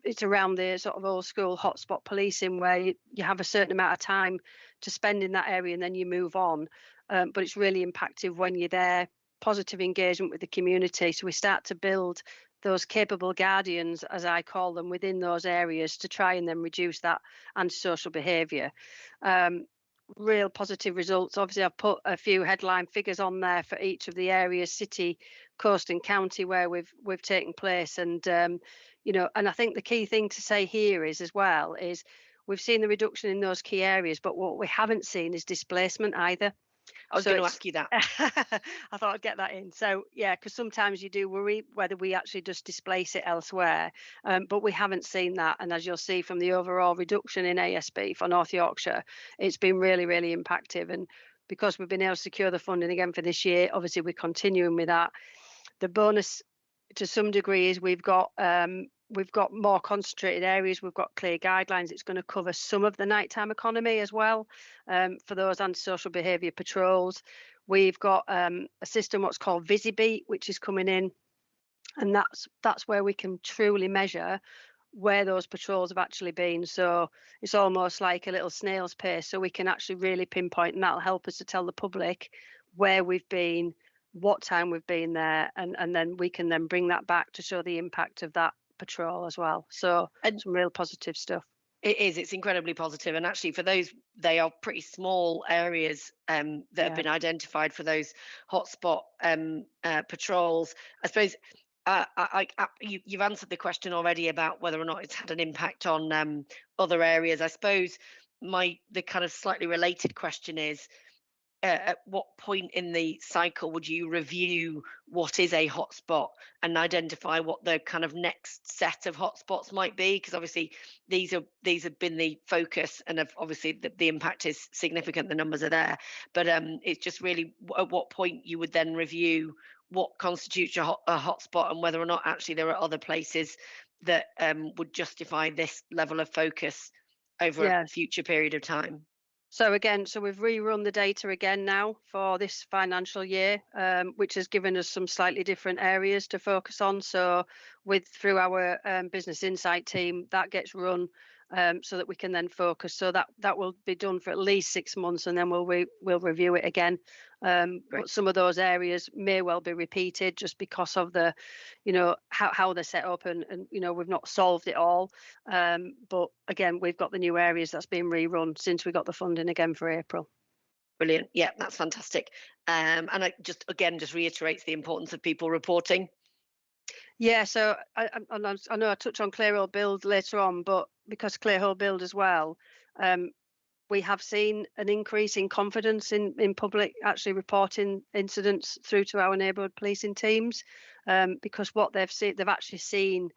It's around the sort of old school hotspot policing where you have a certain amount of time to spend in that area and then you move on. But it's really impactful when you're there, positive engagement with the community. So we start to build those capable guardians, as I call them, within those areas to try and then reduce that antisocial behaviour. Real positive results. Obviously, I've put a few headline figures on there for each of the areas, city, coast and county, where we've taken place. And and I think the key thing to say here is we've seen the reduction in those key areas, but what we haven't seen is displacement either. I was going to ask you that. I thought I'd get that in. So yeah, because sometimes you do worry whether we actually just displace it elsewhere, but we haven't seen that. And as you'll see from the overall reduction in ASB for North Yorkshire, it's been really, really impactful. And because we've been able to secure the funding again for this year, obviously we're continuing with that. The bonus to some degree is we've got more concentrated areas. We've got clear guidelines. It's going to cover some of the nighttime economy as well, for those antisocial behaviour patrols. We've got a system what's called VisiBeat, which is coming in, and that's where we can truly measure where those patrols have actually been. So it's almost like a little snail's pace, so we can actually really pinpoint, and that'll help us to tell the public where we've been, what time we've been there, and then we can then bring that back to show the impact of that patrol as well. So some real positive stuff. It's incredibly positive, and actually for those, they are pretty small areas that have been identified for those hotspot patrols. I suppose you've answered the question already about whether or not it's had an impact on other areas. I suppose the kind of slightly related question is, at what point in the cycle would you review what is a hotspot and identify what the kind of next set of hotspots might be? Because obviously these have been the focus, and obviously the impact is significant, the numbers are there, but it's just really at what point you would then review what constitutes a hotspot and whether or not actually there are other places that would justify this level of focus over a future period of time. So we've rerun the data again now for this financial year, which has given us some slightly different areas to focus on. So through our business insight team, that gets run so that we can then focus. So that will be done for at least 6 months, and then we'll review it again. But some of those areas may well be repeated just because of the, how they're set up, and we've not solved it all. But again, we've got the new areas that's been rerun since we got the funding again for April. Brilliant. Yeah, that's fantastic. And it just reiterates the importance of people reporting. Yeah, so I know I touch on Clearhold Build later on, but because Clearhold Build as well, we have seen an increase in confidence in public actually reporting incidents through to our neighbourhood policing teams, because what they've actually seen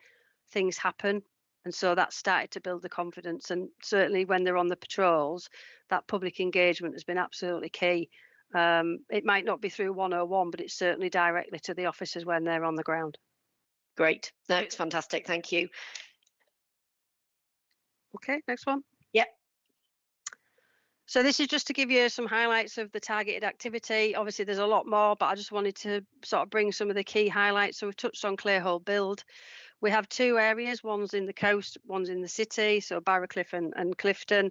things happen, and so that started to build the confidence. And certainly when they're on the patrols, that public engagement has been absolutely key. It might not be through 101, but it's certainly directly to the officers when they're on the ground. Great. No, it's fantastic. Thank you. Okay, next one. Yep. So this is just to give you some highlights of the targeted activity. Obviously, there's a lot more, but I just wanted to sort of bring some of the key highlights. So we've touched on Clearhold Build. We have 2 areas. One's in the coast, one's in the city. So Barracliff and Clifton.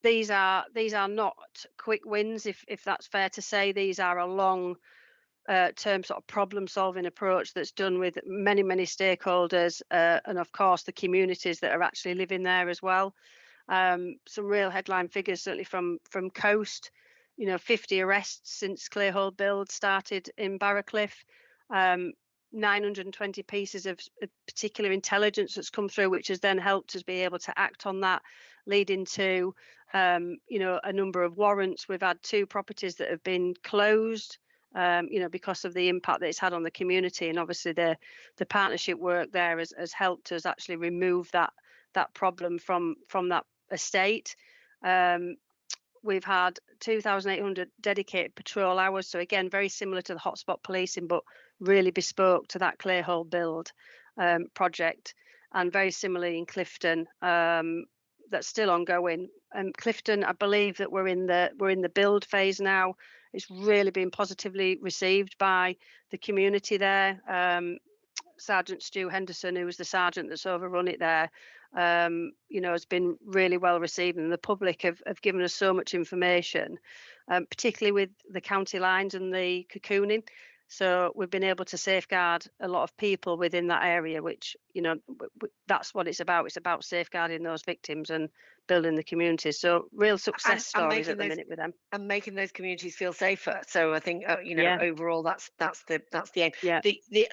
These are not quick wins, if that's fair to say. These are a long term sort of problem solving approach that's done with many stakeholders, and of course the communities that are actually living there as well. Some real headline figures certainly from coast, 50 arrests since Clearhold Build started in Barracliff, 920 pieces of particular intelligence that's come through, which has then helped us be able to act on that, leading to a number of warrants. We've had 2 properties that have been closed, because of the impact that it's had on the community, and obviously the partnership work there has helped us actually remove that problem from that estate. we've had 2,800 dedicated patrol hours. So again, very similar to the hotspot policing, but really bespoke to that Clayhole build project, and very similarly in Clifton. That's still ongoing. Clifton, I believe that we're in the build phase now. It's really been positively received by the community there. Sergeant Stu Henderson, who was the sergeant that's overrun it there, has been really well received, and the public have given us so much information, particularly with the county lines and the cocooning. So we've been able to safeguard a lot of people within that area, which, that's what it's about. It's about safeguarding those victims and building the communities. So real success stories at the minute with them, and making those communities feel safer. So I think overall that's the aim. Yeah.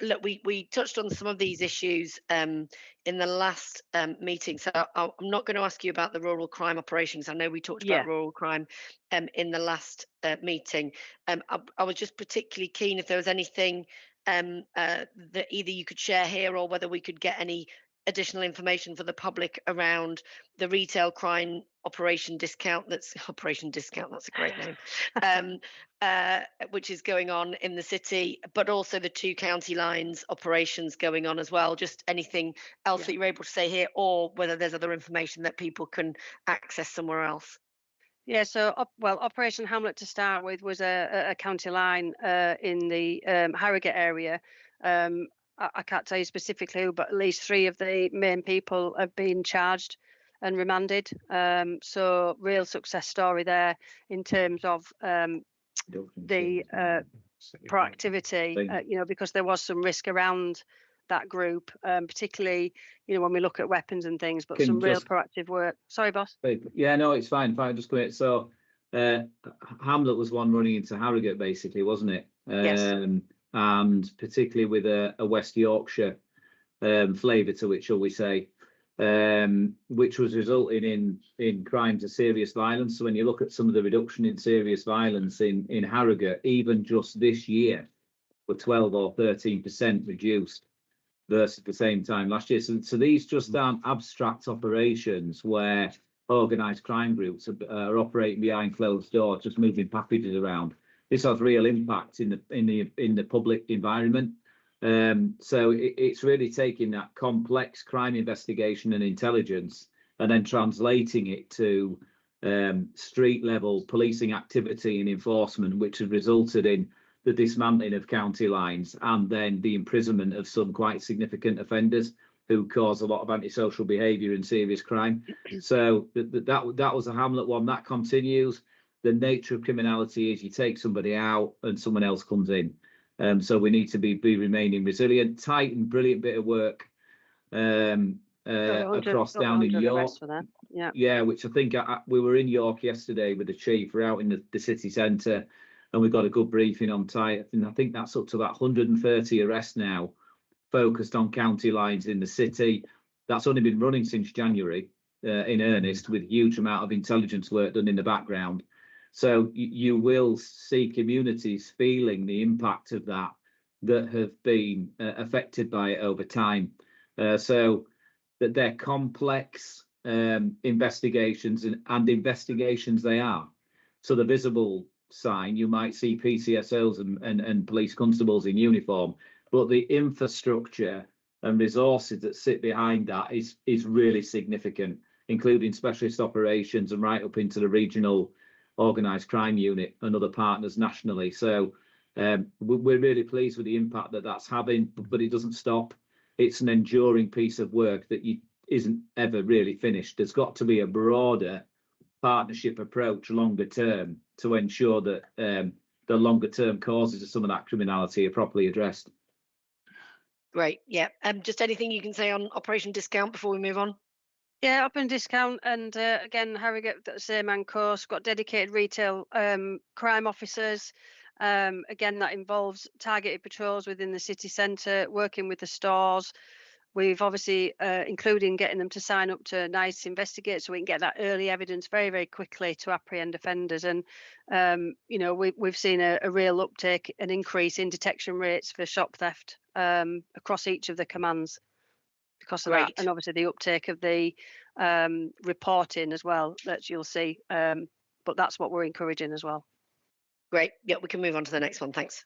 Look, we touched on some of these issues in the last meeting. So I'm not going to ask you about the rural crime operations. I know we talked about rural crime in the last meeting. I was just particularly keen if there was anything that either you could share here, or whether we could get any additional information for the public around the retail crime operation discount. That's a great name. Which is going on in the city, but also the 2 county lines operations going on as well. Just anything else that you're able to say here, or whether there's other information that people can access somewhere else. Yeah, so Operation Hamlet, to start with, was a county line in the Harrogate area. I can't tell you specifically who, but at least 3 of the main people have been charged and remanded. So real success story there in terms of the proactivity, because there was some risk around that group, particularly, when we look at weapons and things, but some real proactive work. Sorry, boss. Yeah, no, it's fine. Fine, just go ahead. So Hamlet was one running into Harrogate, basically, wasn't it? Yes. And particularly with a West Yorkshire flavour to it, shall we say, which was resulting in crimes of serious violence. So when you look at some of the reduction in serious violence in Harrogate, even just this year, were 12 or 13% reduced versus the same time last year. So these just aren't abstract operations where organised crime groups are operating behind closed doors, just moving packages around. This has real impact in the public environment. So it's really taking that complex crime investigation and intelligence and then translating it to street level policing activity and enforcement, which has resulted in the dismantling of county lines and then the imprisonment of some quite significant offenders who cause a lot of antisocial behaviour and serious crime. So that was a Hamlet one. That continues. The nature of criminality is you take somebody out and someone else comes in. So we need to be remaining resilient. Tight and brilliant bit of work across down in York. Yeah, which I think we were in York yesterday with the chief. We're out in the city centre, and we've got a good briefing on tight. And I think that's up to about 130 arrests now, focused on county lines in the city. That's only been running since January in earnest, with huge amount of intelligence work done in the background. So you will see communities feeling the impact of that have been affected by it over time. So that they're complex investigations and investigations they are. So the visible sign, you might see PCSOs and police constables in uniform, but the infrastructure and resources that sit behind that is really significant, including specialist operations and right up into the regional organised crime unit and other partners nationally. So we're really pleased with the impact that's having, but it doesn't stop. It's an enduring piece of work that isn't ever really finished. There's got to be a broader partnership approach longer term to ensure that the longer term causes of some of that criminality are properly addressed. Great. Yeah. Just anything you can say on Operation Discount before we move on? Yeah, Operation Discount, and again, Harrogate, the same and course, got dedicated retail crime officers. Again, that involves targeted patrols within the city centre, working with the stores. We've obviously, including getting them to sign up to NICE Investigate, so we can get that early evidence very, very quickly to apprehend offenders. And, we've seen a real uptake, an increase in detection rates for shop theft across each of the commands because of that. And obviously the uptake of the reporting as well, that you'll see but that's what we're encouraging as well. Great. Yeah, we can move on to the next one. Thanks.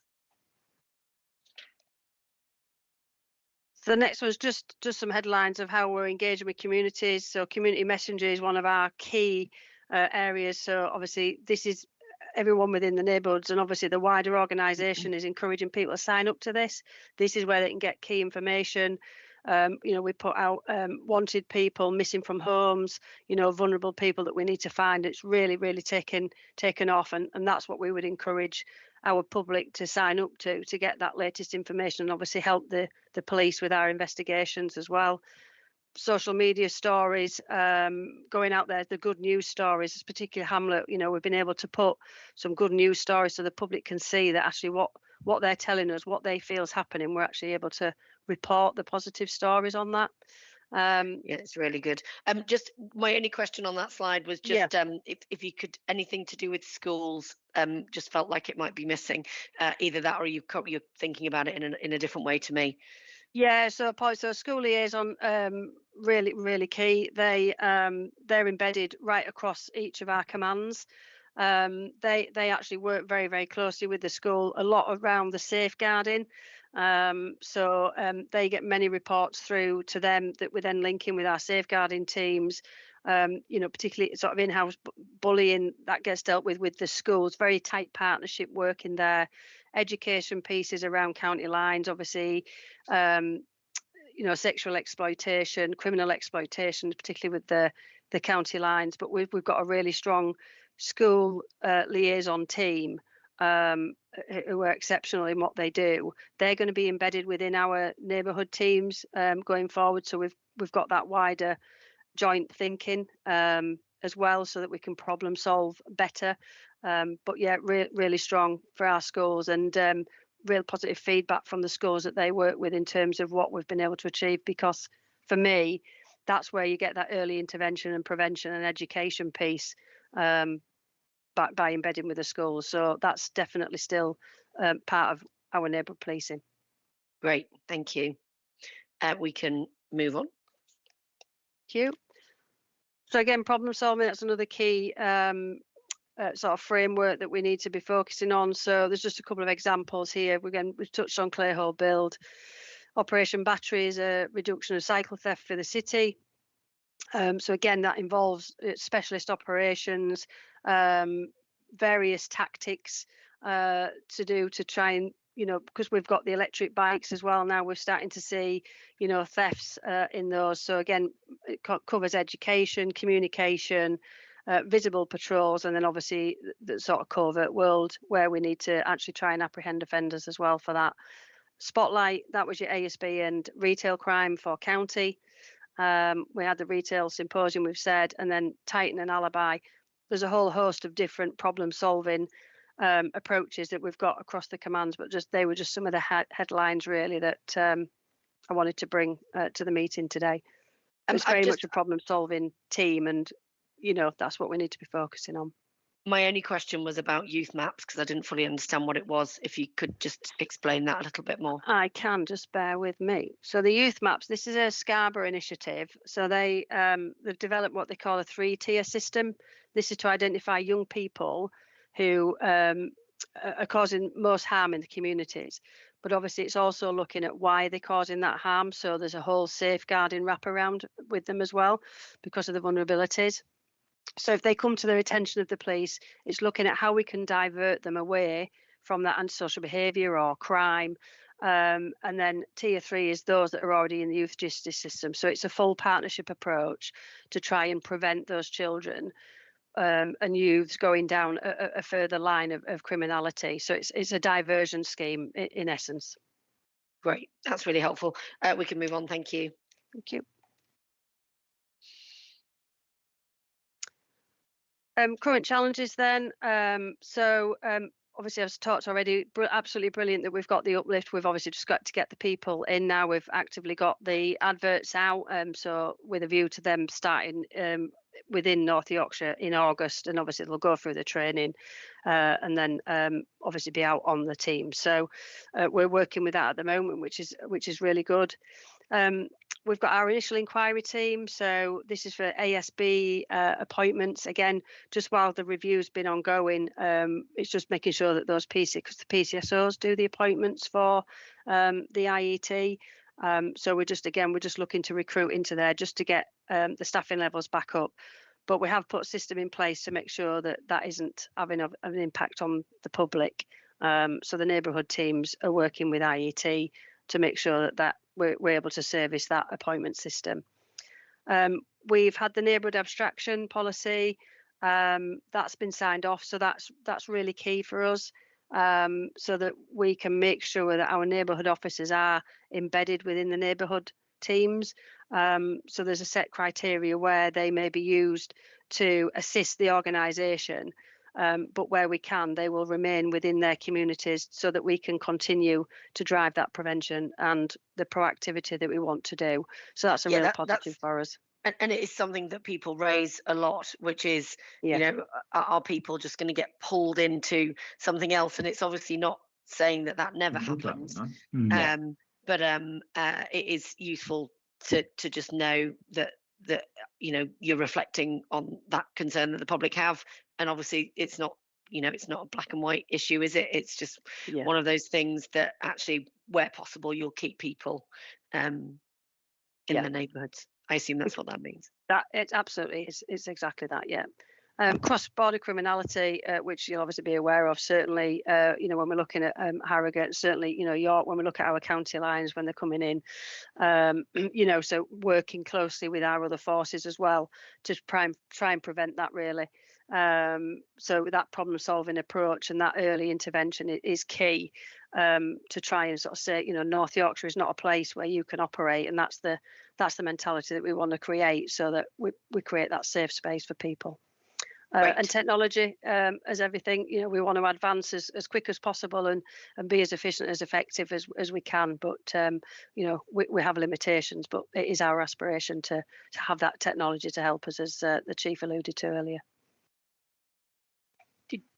So the next one's just some headlines of how we're engaging with communities. So community messenger is one of our key areas. So obviously this is everyone within the neighbourhoods, and obviously the wider organisation is encouraging people to sign up to this. This is where they can get key information. We put out wanted people, missing from homes, vulnerable people that we need to find. It's really taken off, and that's what we would encourage our public to sign up to get that latest information, and obviously help the police with our investigations as well. Social media stories, going out there, the good news stories, this particular hamlet, we've been able to put some good news stories so the public can see that actually what they're telling us, what they feel is happening, we're actually able to report the positive stories on that. Yeah, it's really good. Just my only question on that slide was just if you could, anything to do with schools, just felt like it might be missing, either that or you're thinking about it in a different way to me. Yeah, so school liaison, really key. They're embedded right across each of our commands. They actually work very closely with the school, a lot around the safeguarding. They get many reports through to them that we then link in with our safeguarding teams. Particularly sort of in-house bullying that gets dealt with the schools, very tight partnership working there. Education pieces around county lines, obviously, sexual exploitation, criminal exploitation, particularly with the county lines. But we've got a really strong school liaison team who are exceptional in what they do. They're going to be embedded within our neighbourhood teams going forward. So we've got that wider joint thinking as well, so that we can problem solve better. But yeah, really strong for our schools, and real positive feedback from the schools that they work with in terms of what we've been able to achieve. Because for me, that's where you get that early intervention and prevention and education piece by embedding with the schools. So that's definitely still part of our neighbourhood policing. Great, thank you. We can move on. Thank you. So again, problem solving, that's another key sort of framework that we need to be focusing on. So there's just a couple of examples here. We've touched on clayhole build. Operation Battery is a reduction of cycle theft for the city. So again, that involves specialist operations, various tactics to try and, because we've got the electric bikes as well now, we're starting to see, thefts in those. So again, it covers education, communication, visible patrols, and then obviously the sort of covert world where we need to actually try and apprehend offenders as well for that. Spotlight, that was your ASB and retail crime for county. We had the retail symposium, we've said, and then Titan and Alibi. There's a whole host of different problem solving approaches that we've got across the commands, but they were just some of the headlines really that I wanted to bring to the meeting today. It's very much a problem solving team, and that's what we need to be focusing on. My only question was about youth maps, because I didn't fully understand what it was. If you could just explain that a little bit more. I can, just bear with me. So the youth maps, this is a Scarborough initiative. So they've developed what they call a 3-tier system. This is to identify young people who are causing most harm in the communities. But obviously it's also looking at why they're causing that harm. So there's a whole safeguarding wraparound with them as well, because of the vulnerabilities. So if they come to the attention of the police, it's looking at how we can divert them away from that antisocial behaviour or crime. And then tier 3 is those that are already in the youth justice system. So it's a full partnership approach to try and prevent those children and youths going down a further line of criminality. So it's a diversion scheme in essence. Great, that's really helpful. We can move on, thank you. Thank you. Current challenges then. Obviously I've talked already, absolutely brilliant that we've got the uplift. We've obviously just got to get the people in now. We've actively got the adverts out, so with a view to them starting within North Yorkshire in August, and obviously they'll go through the training and then obviously be out on the team. So we're working with that at the moment, which is really good. We've got our initial inquiry team, so this is for ASB appointments. Again, just while the review's been ongoing, it's just making sure that those because the PCSOs do the appointments for the IET. So we're just looking to recruit into there just to get the staffing levels back up. But we have put a system in place to make sure that that isn't having an impact on the public. So the neighbourhood teams are working with IET to make sure that we're able to service that appointment system. We've had the neighbourhood abstraction policy that's been signed off, so that's really key for us, so that we can make sure that our neighbourhood officers are embedded within the neighbourhood teams. So there's a set criteria where they may be used to assist the organisation, but where we can, they will remain within their communities so that we can continue to drive that prevention and the proactivity that we want to do. So that's a real positive for us. And it is something that people raise a lot, which is, you know, are people just going to get pulled into something else? And it's obviously not saying that never happens. But it is useful to just know that you know, you're reflecting on that concern that the public have. And obviously it's not, you know, it's not a black and white issue, is it? It's just one of those things that actually, where possible, you'll keep people in the neighbourhoods. I assume that's what that means. That it's absolutely, it's exactly that. Yeah. Cross-border criminality, which you'll obviously be aware of, certainly, you know, when we're looking at Harrogate, certainly, you know, York, when we look at our county lines when they're coming in, you know, so working closely with our other forces as well to try and prevent that, really. So that problem-solving approach and that early intervention is key, to try and sort of say, you know, North Yorkshire is not a place where you can operate, and that's the mentality that we want to create, so that we create that safe space for people. And technology, as everything, you know, we want to advance as quick as possible and be as efficient, as effective as we can. But, you know, we have limitations, but it is our aspiration to have that technology to help us, as the Chief alluded to earlier.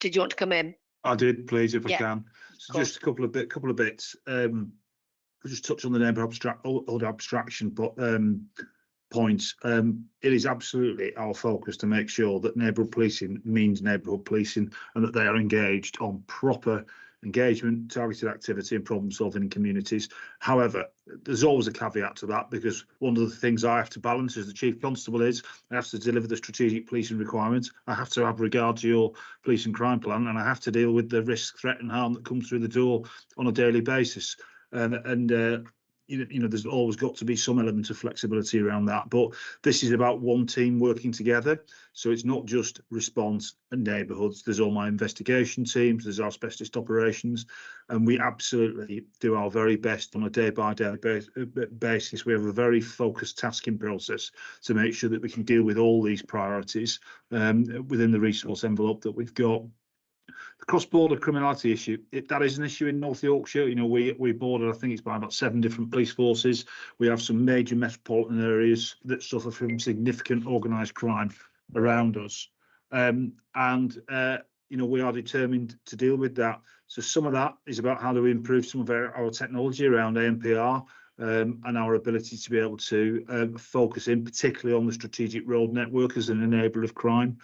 Did you want to come in? I did, please, if I can. So just a couple of bits. I'll just touch on the neighbourhood abstraction, but points. It is absolutely our focus to make sure that neighbourhood policing means neighbourhood policing, and that they are engaged on proper engagement, targeted activity and problem solving in communities. However, there's always a caveat to that, because one of the things I have to balance as the Chief Constable is I have to deliver the strategic policing requirements. I have to have regard to your police and crime plan, and I have to deal with the risk, threat and harm that comes through the door on a daily basis. You know, there's always got to be some element of flexibility around that. But this is about one team working together. So it's not just response and neighbourhoods. There's all my investigation teams, there's our specialist operations, and we absolutely do our very best on a day-by-day basis. We have a very focused tasking process to make sure that we can deal with all these priorities within the resource envelope that we've got. The cross-border criminality issue, that is an issue in North Yorkshire. You know, we border, I think it's by about 7 different police forces. We have some major metropolitan areas that suffer from significant organised crime around us. You know, we are determined to deal with that. So some of that is about how do we improve some of our technology around ANPR and our ability to be able to focus in particularly on the strategic road network as an enabler of crime.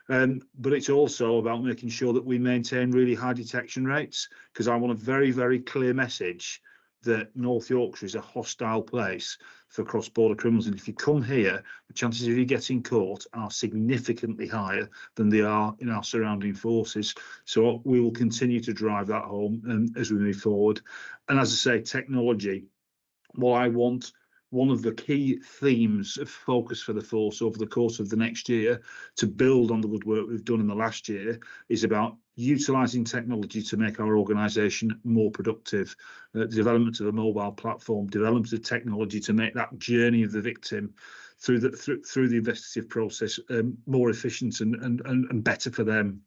But it's also about making sure that we maintain really high detection rates, because I want a very, very clear message that North Yorkshire is a hostile place for cross-border criminals. And if you come here, the chances of you getting caught are significantly higher than they are in our surrounding forces. So we will continue to drive that home as we move forward. And as I say, technology, what I want, one of the key themes of focus for the force over the course of the next year, to build on the good work we've done in the last year, is about utilising technology to make our organisation more productive. The development of a mobile platform, development of technology to make that journey of the victim through the investigative process more efficient and better for them.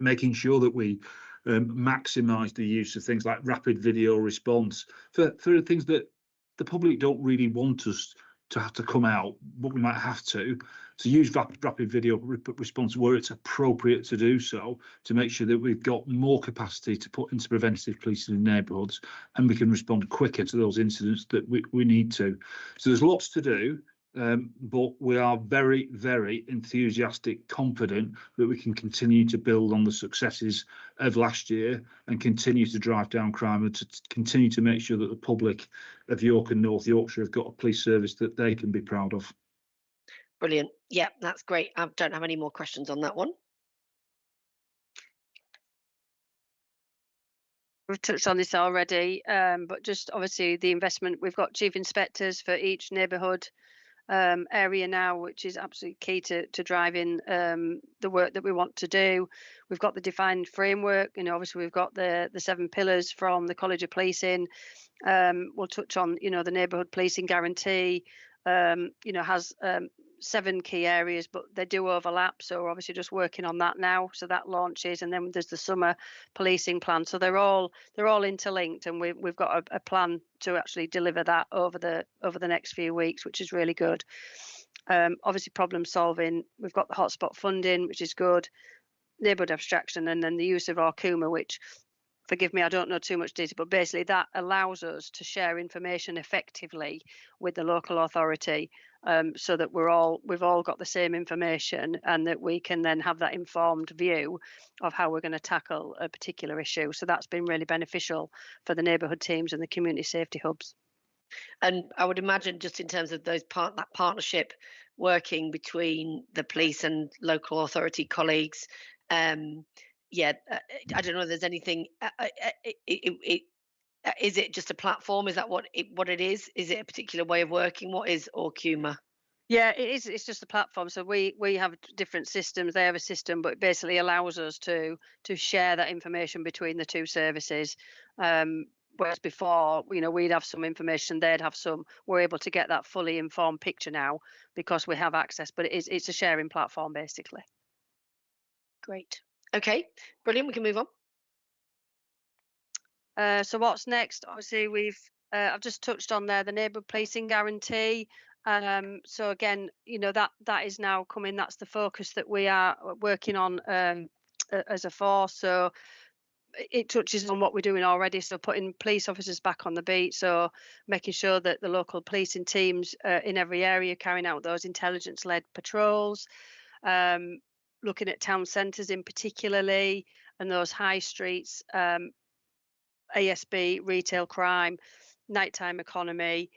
Making sure that we maximise the use of things like rapid video response for things that the public don't really want us to have to come out, but we might have to use rapid video response where it's appropriate to do so, to make sure that we've got more capacity to put into preventative policing in neighbourhoods, and we can respond quicker to those incidents that we need to. So there's lots to do. But we are very, very enthusiastic, confident that we can continue to build on the successes of last year and continue to drive down crime, and to continue to make sure that the public of York and North Yorkshire have got a police service that they can be proud of. Brilliant. Yeah, that's great. I don't have any more questions on that one. We've touched on this already, but just obviously the investment, we've got chief inspectors for each neighbourhood area now, which is absolutely key to driving the work that we want to do. We've got the defined framework, obviously we've got the 7 pillars from the College of Policing. We'll touch on, the neighbourhood policing guarantee, has 7 key areas, but they do overlap. So we're obviously just working on that now. So that launches, and then there's the summer policing plan. So they're all interlinked, and we've got a plan to actually deliver that over the next few weeks, which is really good. Obviously problem solving, we've got the hotspot funding, which is good, neighbourhood abstraction, and then the use of Arkuma, which, forgive me, I don't know too much detail, but basically that allows us to share information effectively with the local authority, so that we've all got the same information, and that we can then have that informed view of how we're going to tackle a particular issue. So that's been really beneficial for the neighbourhood teams and the community safety hubs. And I would imagine, just in terms of that partnership working between the police and local authority colleagues, I don't know if there's anything, is it just a platform? Is that what it is? Is it a particular way of working? What is Arkuma? Yeah, it is. It's just a platform. So we have different systems. They have a system, but it basically allows us to share that information between the two services. Whereas before, we'd have some information, they'd have some. We're able to get that fully informed picture now because we have access. But it's a sharing platform, basically. Great. Okay, brilliant. We can move on. So what's next? Obviously, I've just touched on there the neighbourhood policing guarantee. So again, that is now coming. That's the focus that we are working on as a force. So it touches on what we're doing already. So putting police officers back on the beat. So making sure that the local policing teams in every area carrying out those intelligence-led patrols. Looking at town centres in particularly, and those high streets, ASB, retail crime, nighttime economy,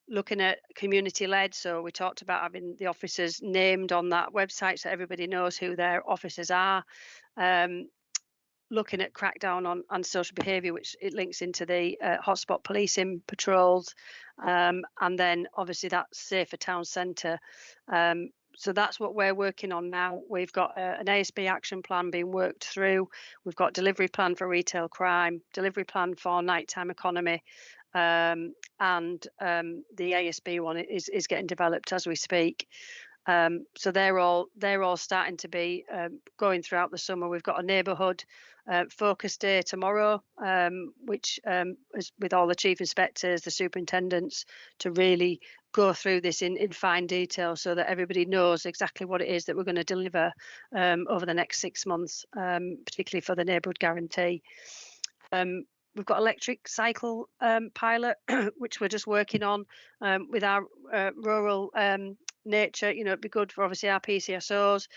looking at community-led. So we talked about having the officers named on that website so everybody knows who their officers are. Looking at crackdown on social behaviour, which it links into the hotspot policing patrols. And then obviously that safer town centre. So that's what we're working on now. We've got an ASB action plan being worked through. We've got delivery plan for retail crime, delivery plan for nighttime economy, and the ASB one is getting developed as we speak. So they're all starting to be going throughout the summer. We've got a neighbourhood focus day tomorrow, which is with all the chief inspectors, the superintendents, to really go through this in fine detail so that everybody knows exactly what it is that we're going to deliver over the next 6 months, particularly for the neighbourhood guarantee. We've got electric cycle pilot, which we're just working on with our rural nature. It'd be good for obviously our PCSOs.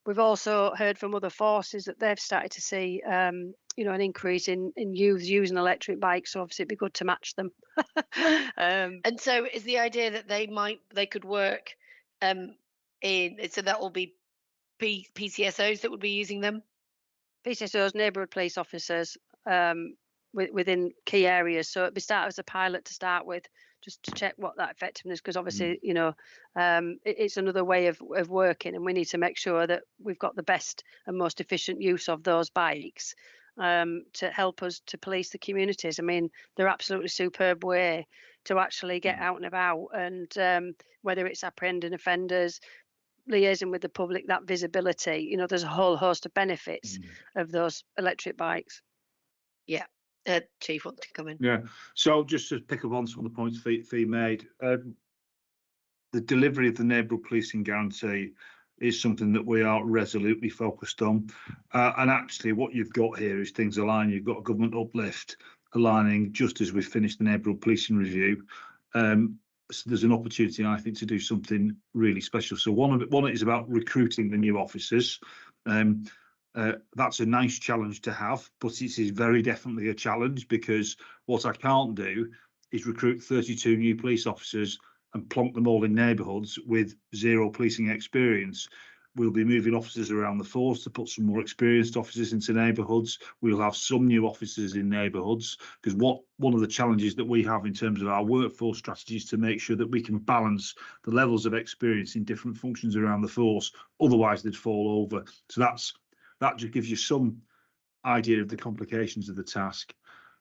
We've also heard from other forces that they've started to see an increase in youth using electric bikes, so obviously it'd be good to match them. And so is the idea that they could work so that will be PCSOs that would be using them? PCSOs, neighbourhood police officers, within key areas. So it'd be started as a pilot to start with, just to check what that effectiveness, because obviously it's another way of working, and we need to make sure that we've got the best and most efficient use of those bikes to help us to police the communities. I mean, they're absolutely superb way to actually get out and about, and whether it's apprehending offenders, liaising with the public, that visibility, there's a whole host of benefits of those electric bikes. Yeah. Chief wants to come in. Yeah, so just to pick up on some of the points Fee made, the the delivery of the neighbourhood policing guarantee is something that we are resolutely focused on. And actually what you've got here is things align. You've got a government uplift aligning just as we've finished the neighbourhood policing review. So there's an opportunity, I think, to do something really special. So one is about recruiting the new officers. That's a nice challenge to have, but it is very definitely a challenge, because what I can't do is recruit 32 new police officers and plonk them all in neighbourhoods with zero policing experience. We'll be moving officers around the force to put some more experienced officers into neighbourhoods. We'll have some new officers in neighbourhoods, because one of the challenges that we have in terms of our workforce strategy is to make sure that we can balance the levels of experience in different functions around the force. Otherwise, they'd fall over. So that just gives you some idea of the complications of the task.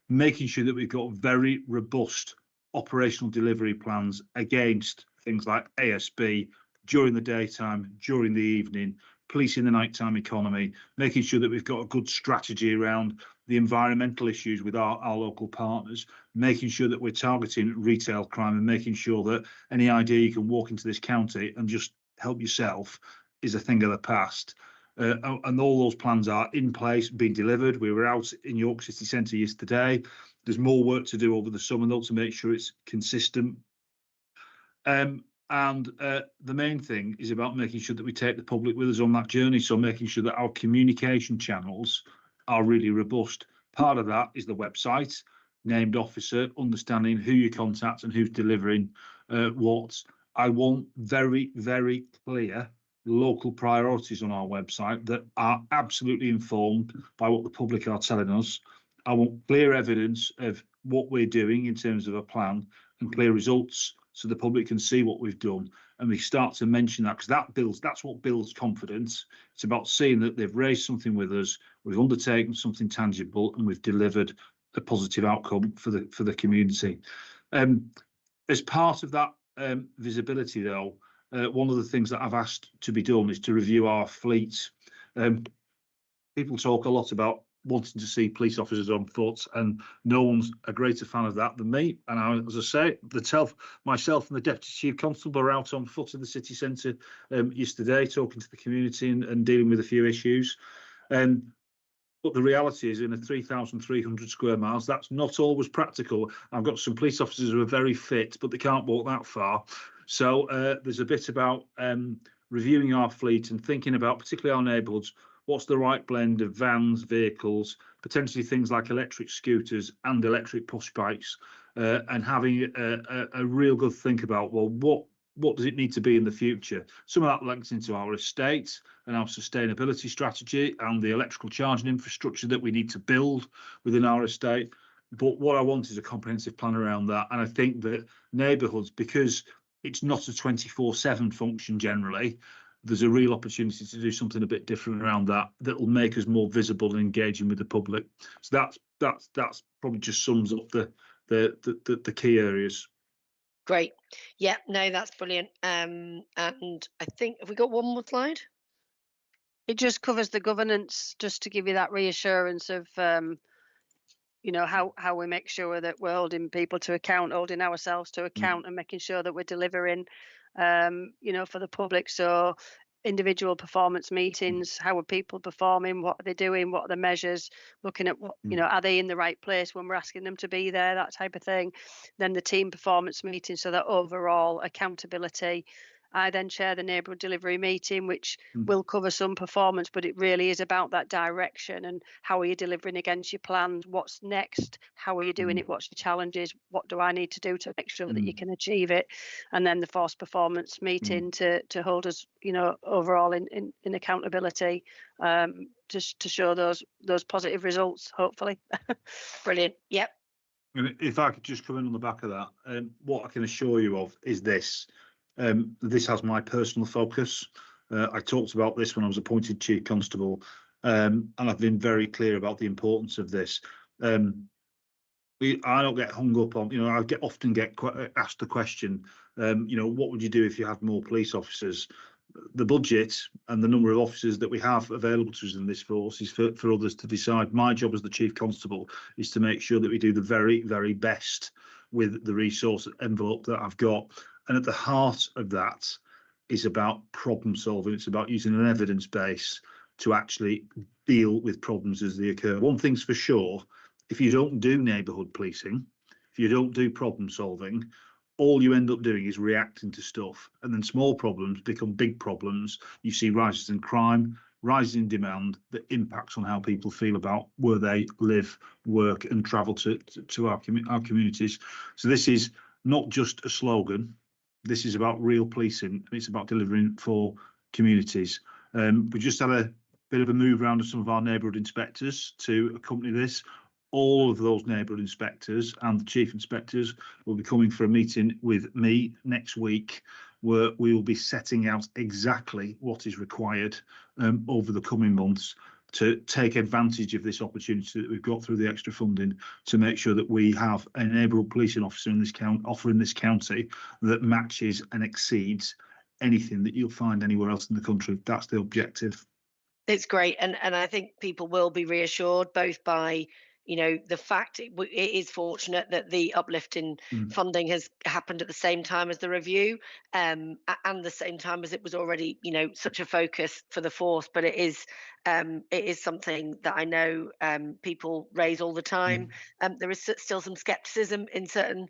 Making sure that we've got very robust operational delivery plans against things like ASB during the daytime, during the evening, policing the nighttime economy, making sure that we've got a good strategy around the environmental issues with our local partners, making sure that we're targeting retail crime, and making sure that any idea you can walk into this county and just help yourself is a thing of the past. And all those plans are in place, being delivered. We were out in York City Centre yesterday. There's more work to do over the summer, though, to make sure it's consistent. And the main thing is about making sure that we take the public with us on that journey. So making sure that our communication channels are really robust. Part of that is the website, named officer, understanding who you contact and who's delivering what. I want very, very clear local priorities on our website that are absolutely informed by what the public are telling us. I want clear evidence of what we're doing in terms of a plan and clear results, so the public can see what we've done, and we start to mention that, because that's what builds confidence. It's about seeing that they've raised something with us, we've undertaken something tangible, and we've delivered a positive outcome for the community. As part of that visibility, though, one of the things that I've asked to be done is to review our fleet. People talk a lot about wanting to see police officers on foot, and no one's a greater fan of that than me. And as I say, myself and the Deputy Chief Constable are out on foot in the city centre yesterday, talking to the community and dealing with a few issues. But the reality is, in a 3,300 square miles, that's not always practical. I've got some police officers who are very fit, but they can't walk that far. So there's a bit about reviewing our fleet and thinking about, particularly our neighbourhoods, what's the right blend of vans, vehicles, potentially things like electric scooters and electric push bikes, and having a real good think about, well, what does it need to be in the future? Some of that links into our estate and our sustainability strategy and the electrical charging infrastructure that we need to build within our estate. But what I want is a comprehensive plan around that. And I think that neighbourhoods, because it's not a 24/7 function generally, there's a real opportunity to do something a bit different around that will make us more visible and engaging with the public. So that's probably just sums up the key areas. Great. Yeah, no, that's brilliant. And I think, have we got one more slide? It just covers the governance, just to give you that reassurance of how we make sure that we're holding people to account, holding ourselves to account, and making sure that we're delivering for the public. So individual performance meetings, how are people performing, what are they doing, what are the measures, looking at what are they in the right place when we're asking them to be there, that type of thing. Then the team performance meeting, so that overall accountability. I then chair the neighbourhood delivery meeting, which will cover some performance, but it really is about that direction and how are you delivering against your plans, what's next, how are you doing it, what's your challenges, what do I need to do to make sure that you can achieve it. And then the force performance meeting to hold us overall in accountability, just to show those positive results, hopefully. Brilliant. Yep. And if I could just come in on the back of that, what I can assure you of is this. This has my personal focus. I talked about this when I was appointed Chief Constable, and I've been very clear about the importance of this. I don't get hung up on, I often get asked the question, what would you do if you had more police officers? The budget and the number of officers that we have available to us in this force is for others to decide. My job as the Chief Constable is to make sure that we do the very, very best with the resource envelope that I've got. And at the heart of that is about problem solving. It's about using an evidence base to actually deal with problems as they occur. One thing's for sure, if you don't do neighbourhood policing, if you don't do problem solving, all you end up doing is reacting to stuff, and then small problems become big problems. You see rises in crime, rises in demand that impacts on how people feel about where they live, work and travel to our communities. So this is not just a slogan. This is about real policing. It's about delivering for communities. We just had a bit of a move around of some of our neighbourhood inspectors to accompany this. All of those neighbourhood inspectors and the chief inspectors will be coming for a meeting with me next week, where we will be setting out exactly what is required over the coming months to take advantage of this opportunity that we've got through the extra funding to make sure that we have a neighbourhood policing officer in this county that matches and exceeds anything that you'll find anywhere else in the country. That's the objective. It's great, and I think people will be reassured both by the fact it is fortunate that the uplift in funding has happened at the same time as the review, and the same time as it was already such a focus for the force. But it is something that I know people raise all the time. There is still some skepticism in certain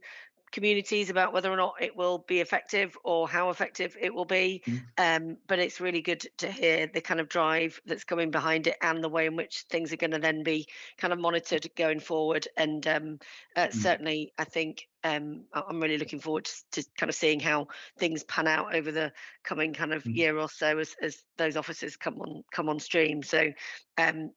communities about whether or not it will be effective or how effective it will be, but it's really good to hear the kind of drive that's coming behind it and the way in which things are going to then be kind of monitored going forward. And certainly I think I'm really looking forward to kind of seeing how things pan out over the coming kind of year or so as those officers come on stream. So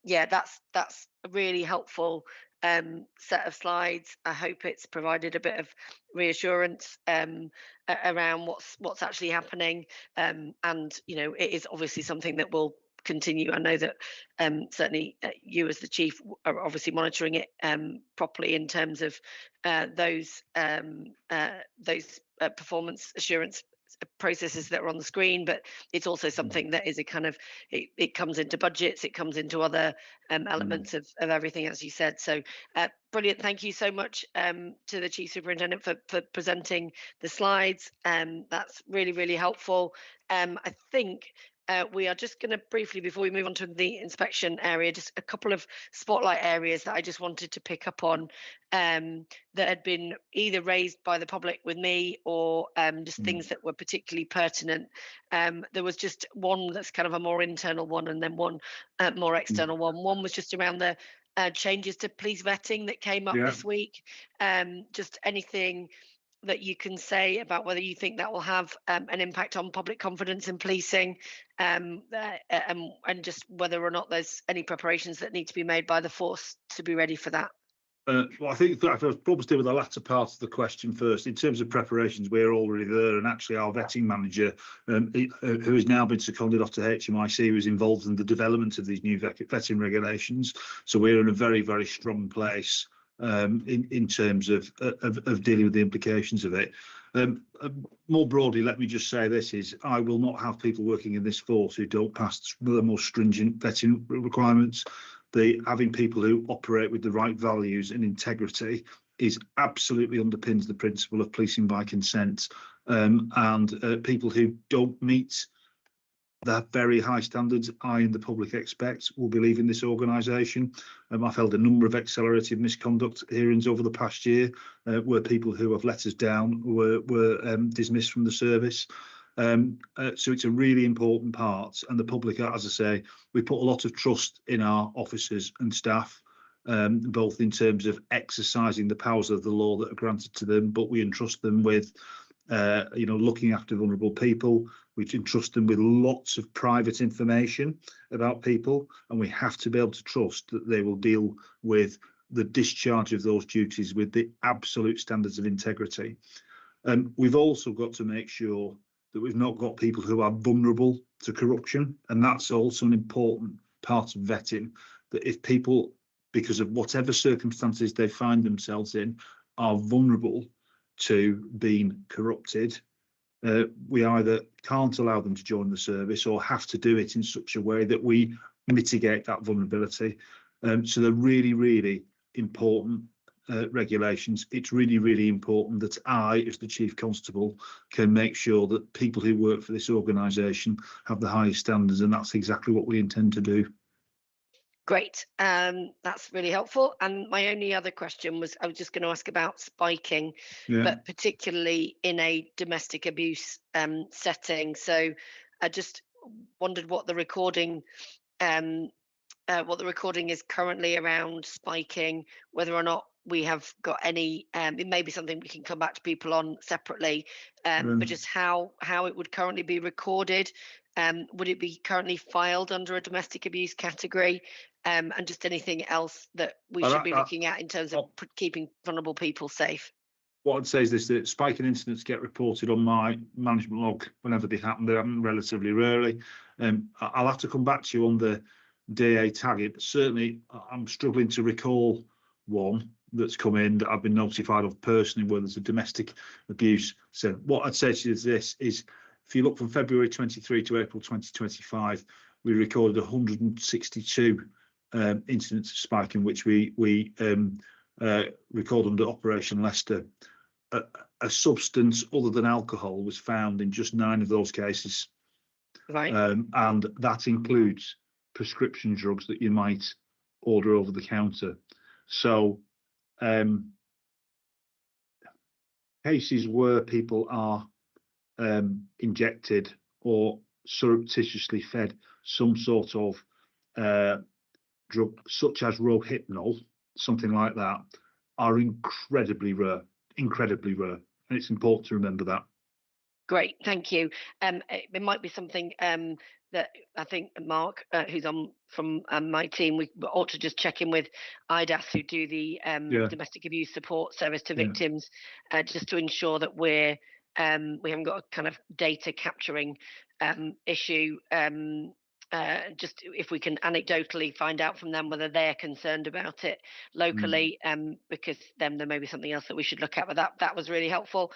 yeah, that's a really helpful set of slides. I hope it's provided a bit of reassurance around what's actually happening, and it is obviously something that will continue. I know that certainly you as the chief are obviously monitoring it properly in terms of those performance assurance processes that are on the screen, but it's also something that is a kind of it comes into budgets, it comes into other elements of everything, as you said. So brilliant. Thank you so much to the Chief Superintendent for presenting the slides. That's really, really helpful. I think we are just going to briefly, before we move on to the inspection area, just a couple of spotlight areas that I just wanted to pick up on that had been either raised by the public with me or just things that were particularly pertinent. There was just one that's kind of a more internal one, and then one more external one. One was just around the changes to police vetting that came up this week. Just anything that you can say about whether you think that will have an impact on public confidence in policing, and just whether or not there's any preparations that need to be made by the force to be ready for that. Well, I think I'll probably deal with the latter part of the question first. In terms of preparations, we're already there, and actually our vetting manager, who has now been seconded off to HMIC, was involved in the development of these new vetting regulations. So we're in a very, very strong place in terms of dealing with the implications of it. More broadly, let me just say this is I will not have people working in this force who don't pass the most stringent vetting requirements. Having people who operate with the right values and integrity is absolutely underpins the principle of policing by consent, and people who don't meet the very high standards I and the public expect will be leaving this organisation. I've held a number of accelerated misconduct hearings over the past year where people who have let us down were dismissed from the service. So it's a really important part, and the public, as I say, we put a lot of trust in our officers and staff, both in terms of exercising the powers of the law that are granted to them, but we entrust them with looking after vulnerable people. We entrust them with lots of private information about people, and we have to be able to trust that they will deal with the discharge of those duties with the absolute standards of integrity. We've also got to make sure that we've not got people who are vulnerable to corruption, and that's also an important part of vetting, that if people, because of whatever circumstances they find themselves in, are vulnerable to being corrupted, we either can't allow them to join the service or have to do it in such a way that we mitigate that vulnerability. So they're really, really important regulations, it's really, really important that I, as the Chief Constable, can make sure that people who work for this organisation have the highest standards, and that's exactly what we intend to do. Great, that's really helpful. And my only other question was, I was just going to ask about spiking, but particularly in a domestic abuse setting. So I just wondered what the recording is currently around spiking, whether or not we have got any. It may be something we can come back to people on separately, but just how it would currently be recorded. Would it be currently filed under a domestic abuse category? And just anything else that we should be looking at in terms of keeping vulnerable people safe. What I'd say is this: that spiking incidents get reported on my management log whenever they happen. They happen relatively rarely. I'll have to come back to you on the DA tagging, but certainly I'm struggling to recall one that's come in that I've been notified of personally where there's a domestic abuse. So what I'd say to you is this: is if you look from February 23 to April 2025, we recorded 162 incidents of spiking, which we recorded under Operation Leicester. A substance other than alcohol was found in just 9 of those cases, right? And that includes prescription drugs that you might order over the counter. So cases where people are injected or surreptitiously fed some sort of drug, such as Rohypnol, something like that, are incredibly rare, and it's important to remember that. Great, thank you. It might be something that I think Mark, who's on from my team, we ought to just check in with IDAS, who do the domestic abuse support service to victims, just to ensure that we haven't got a kind of data capturing issue. Just if we can anecdotally find out from them whether they're concerned about it locally, because then there may be something else that we should look at. But that was really helpful.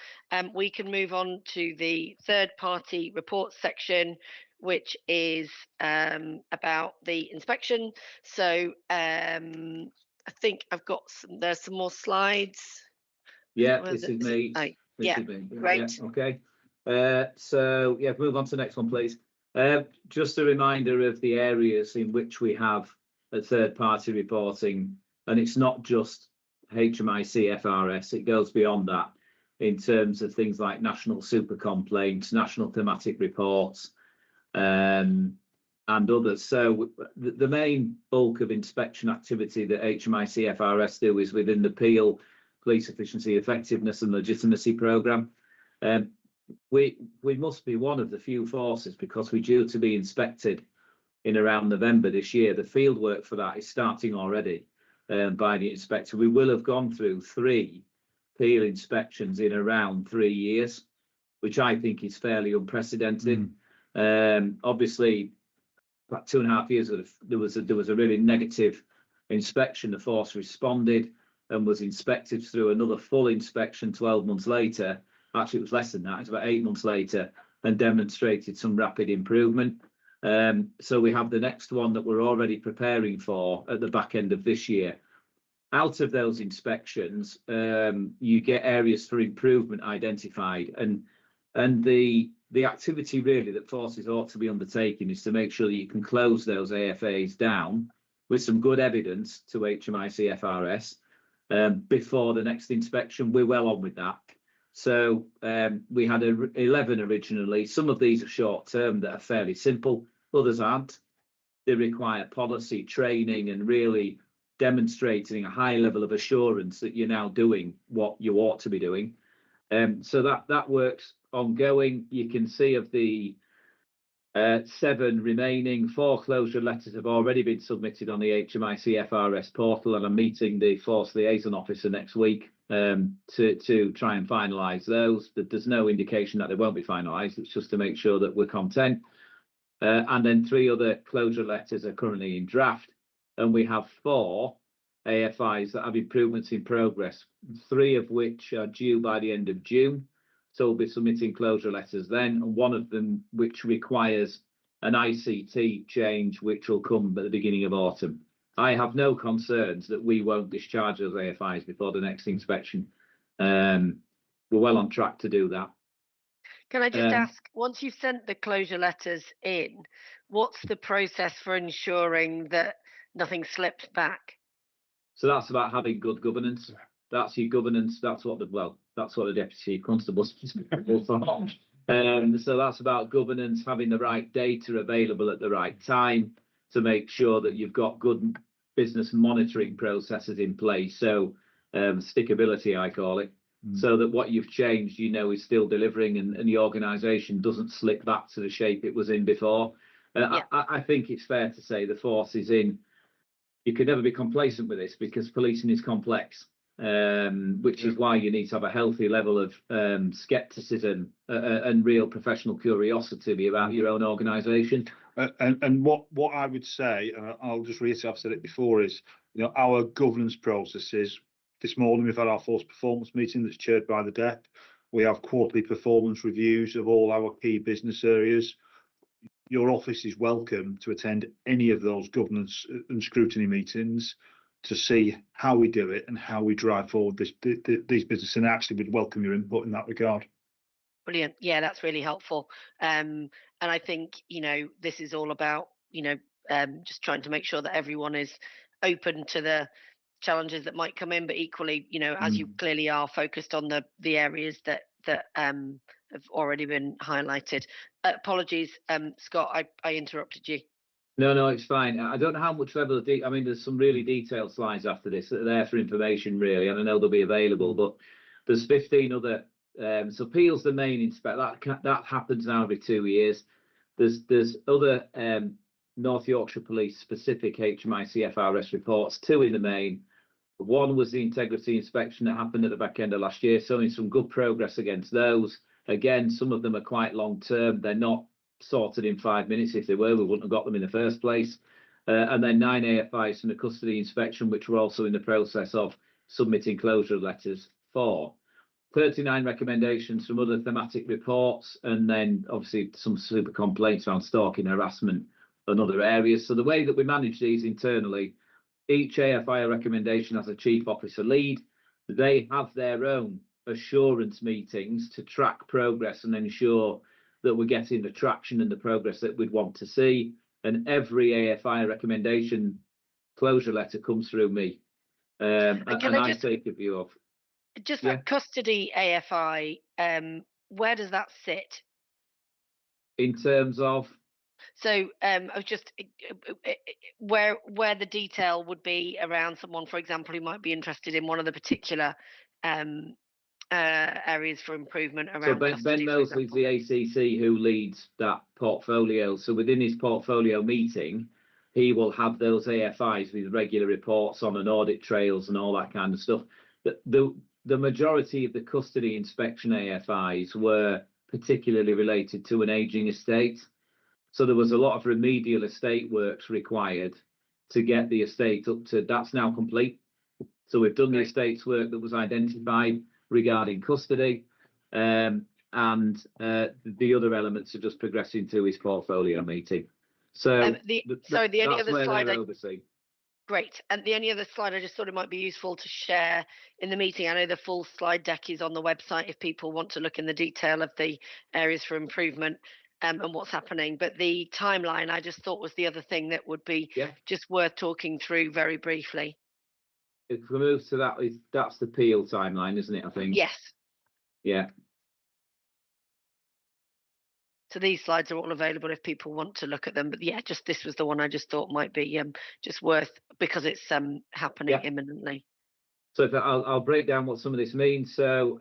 We can move on to the third party reports section, which is about the inspection. So I think I've got there's some more slides. Yeah, this is me. Great. Yeah, okay. So move on to the next one, please. Just a reminder of the areas in which we have a third-party reporting, and it's not just HMIC FRS, it goes beyond that in terms of things like national super complaints, national thematic reports, and others. So the main bulk of inspection activity that HMIC FRS do is within the Peel Police Efficiency, Effectiveness and Legitimacy Programme. We must be one of the few forces, because we're due to be inspected in around November this year. The field work for that is starting already by the inspector. We will have gone through 3 Peel inspections in around 3 years, which I think is fairly unprecedented. Obviously, about 2.5 years ago, there was a really negative inspection. The force responded and was inspected through another full inspection 12 months later. Actually, it was less than that. It's about 8 months later, and demonstrated some rapid improvement. So we have the next one that we're already preparing for at the back end of this year. Out of those inspections, you get areas for improvement identified, and the activity really that forces ought to be undertaking is to make sure that you can close those AFAs down with some good evidence to HMIC FRS before the next inspection. We're well on with that. So we had 11 originally. Some of these are short term that are fairly simple, others aren't. They require policy training and really demonstrating a high level of assurance that you're now doing what you ought to be doing. So that works ongoing. You can see of the 7 remaining, 4 closure letters have already been submitted on the HMIC FRS portal, and I'm meeting the Force Liaison Officer next week to try and finalise those. There's no indication that they won't be finalised. It's just to make sure that we're content. And then 3 other closure letters are currently in draft, and we have 4 AFIs that have improvements in progress, 3 of which are due by the end of June. So we'll be submitting closure letters then, and one of them which requires an ICT change, which will come at the beginning of autumn. I have no concerns that we won't discharge those AFIs before the next inspection. We're well on track to do that. Can I just ask, once you've sent the closure letters in, what's the process for ensuring that nothing slips back? So that's about having good governance. That's your governance. That's what the deputy chief constable's responsible for. So that's about governance, having the right data available at the right time to make sure that you've got good business monitoring processes in place. So stickability, I call it, so that what you've changed, is still delivering, and the organisation doesn't slip back to the shape it was in before. I think it's fair to say the force is in. You could never be complacent with this because policing is complex, which is why you need to have a healthy level of scepticism and real professional curiosity about your own organisation. And what I would say, and I'll just reiterate, I've said it before, is our governance processes. This morning we've had our force performance meeting that's chaired by the DEP. We have quarterly performance reviews of all our key business areas. Your office is welcome to attend any of those governance and scrutiny meetings to see how we do it and how we drive forward these businesses, and actually would welcome your input in that regard. Brilliant. Yeah, that's really helpful. And I think, this is all about, just trying to make sure that everyone is open to the challenges that might come in, but equally, as you clearly are, focused on the areas that have already been highlighted. Apologies, Scott, I interrupted you. No, it's fine. I don't know how much level of I mean, there's some really detailed slides after this that are there for information, really, and I know they'll be available, but there's 15 other. So Peel's the main inspector. That happens now every 2 years. There's other North Yorkshire Police specific HMIC FRS reports, 2 in the main. One was the integrity inspection that happened at the back end of last year, showing some good progress against those. Again, some of them are quite long term. They're not sorted in 5 minutes. If they were, we wouldn't have got them in the first place. And then 9 AFIs from the custody inspection, which we're also in the process of submitting closure letters for. 39 recommendations from other thematic reports, and then obviously some super complaints around stalking, harassment and other areas. So the way that we manage these internally, each AFI recommendation has a chief officer lead. They have their own assurance meetings to track progress and ensure that we're getting the traction and the progress that we'd want to see. And every AFI recommendation closure letter comes through me. And I take a view of. Just that custody AFI, where does that sit? In terms of? So I was just where the detail would be around someone, for example, who might be interested in one of the particular areas for improvement around. So Ben Mosley's the ACC who leads that portfolio. So within his portfolio meeting, he will have those AFIs with regular reports on and audit trails and all that kind of stuff. The majority of the custody inspection AFIs were particularly related to an ageing estate. So there was a lot of remedial estate works required to get the estate up to, that's now complete. So we've done the estates work that was identified regarding custody, and the other elements are just progressing to his portfolio meeting. So the only other slide Great. And the only other slide I just thought it might be useful to share in the meeting. I know the full slide deck is on the website if people want to look in the detail of the areas for improvement and what's happening. But the timeline I just thought was the other thing that would be just worth talking through very briefly. If we move to that, that's the Peel timeline, isn't it? I think. Yes. Yeah. So these slides are all available if people want to look at them. But this was the one I just thought might be just worth, because it's happening imminently. So I'll break down what some of this means. So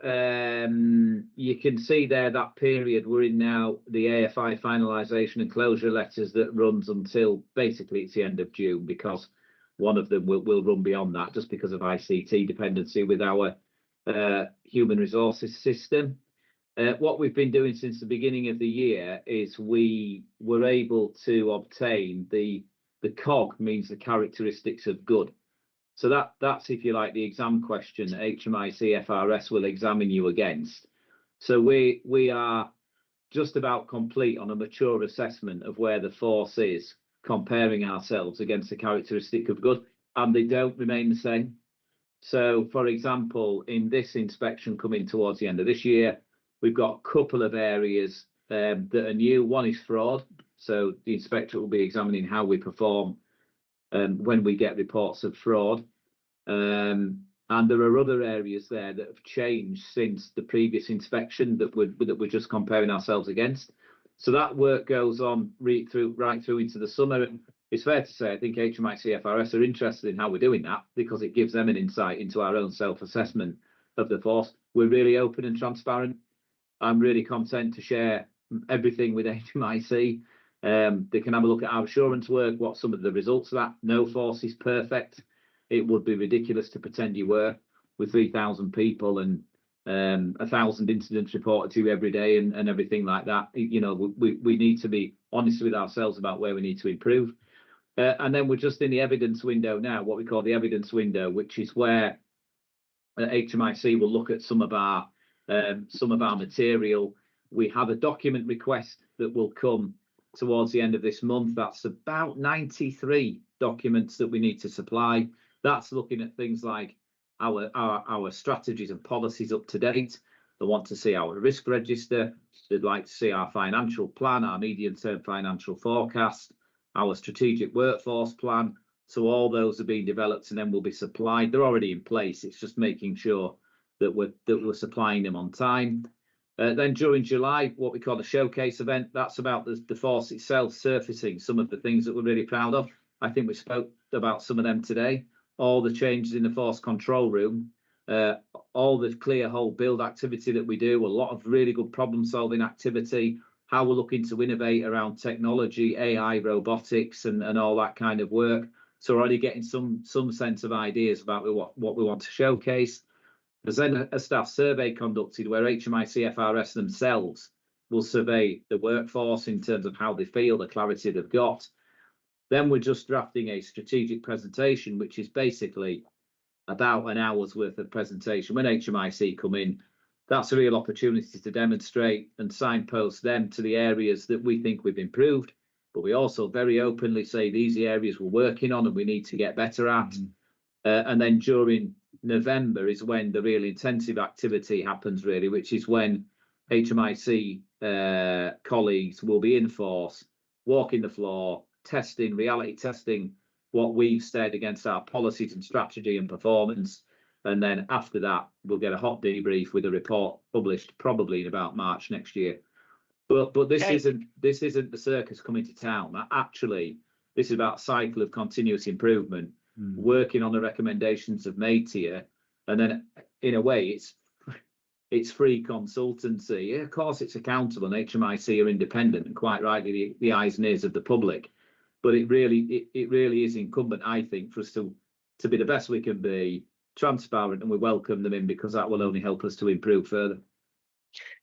you can see there that period we're in now, the AFI finalisation and closure letters that runs until basically it's the end of June, because one of them will run beyond that just because of ICT dependency with our human resources system. What we've been doing since the beginning of the year is we were able to obtain the COG, means the characteristics of good. So that's, if you like, the exam question that HMIC FRS will examine you against. So we are just about complete on a mature assessment of where the force is comparing ourselves against a characteristic of good, and they don't remain the same. So, for example, in this inspection coming towards the end of this year, we've got a couple of areas that are new. One is fraud. So the inspector will be examining how we perform when we get reports of fraud. And there are other areas there that have changed since the previous inspection that we're just comparing ourselves against. So that work goes on right through into the summer. And it's fair to say, I think HMIC FRS are interested in how we're doing that because it gives them an insight into our own self-assessment of the force. We're really open and transparent. I'm really content to share everything with HMIC. They can have a look at our assurance work, what some of the results of that. No force is perfect. It would be ridiculous to pretend you were, with 3,000 people and 1,000 incidents reported to every day and everything like that. You know, we need to be honest with ourselves about where we need to improve. And then we're just in the evidence window now, what we call the evidence window, which is where HMIC will look at some of our material. We have a document request that will come towards the end of this month. That's about 93 documents that we need to supply. That's looking at things like our strategies and policies up to date. They want to see our risk register. They'd like to see our financial plan, our medium-term financial forecast, our strategic workforce plan. So all those are being developed and then will be supplied. They're already in place. It's just making sure that we're supplying them on time. Then during July, what we call the showcase event, that's about the force itself, surfacing some of the things that we're really proud of. I think we spoke about some of them today. All the changes in the force control room, all the clear hole build activity that we do, a lot of really good problem solving activity, how we're looking to innovate around technology, AI, robotics, and all that kind of work. So we're already getting some sense of ideas about what we want to showcase. There's then a staff survey conducted where HMIC FRS themselves will survey the workforce in terms of how they feel, the clarity they've got. Then we're just drafting a strategic presentation, which is basically about an hour's worth of presentation. When HMIC come in, that's a real opportunity to demonstrate and signpost them to the areas that we think we've improved. But we also very openly say these are the areas we're working on and we need to get better at. And then during November is when the real intensive activity happens, really, which is when HMIC colleagues will be in force, walking the floor, reality testing what we've said against our policies and strategy and performance. And then after that, we'll get a hot debrief with a report published probably in about March next year. But this isn't the circus coming to town. Actually, this is about a cycle of continuous improvement, working on the recommendations of made to you, and then in a way it's free consultancy. Yeah, of course it's accountable, and HMIC are independent and quite rightly the eyes and ears of the public. But it really is incumbent, I think, for us to be the best we can be, transparent, and we welcome them in because that will only help us to improve further.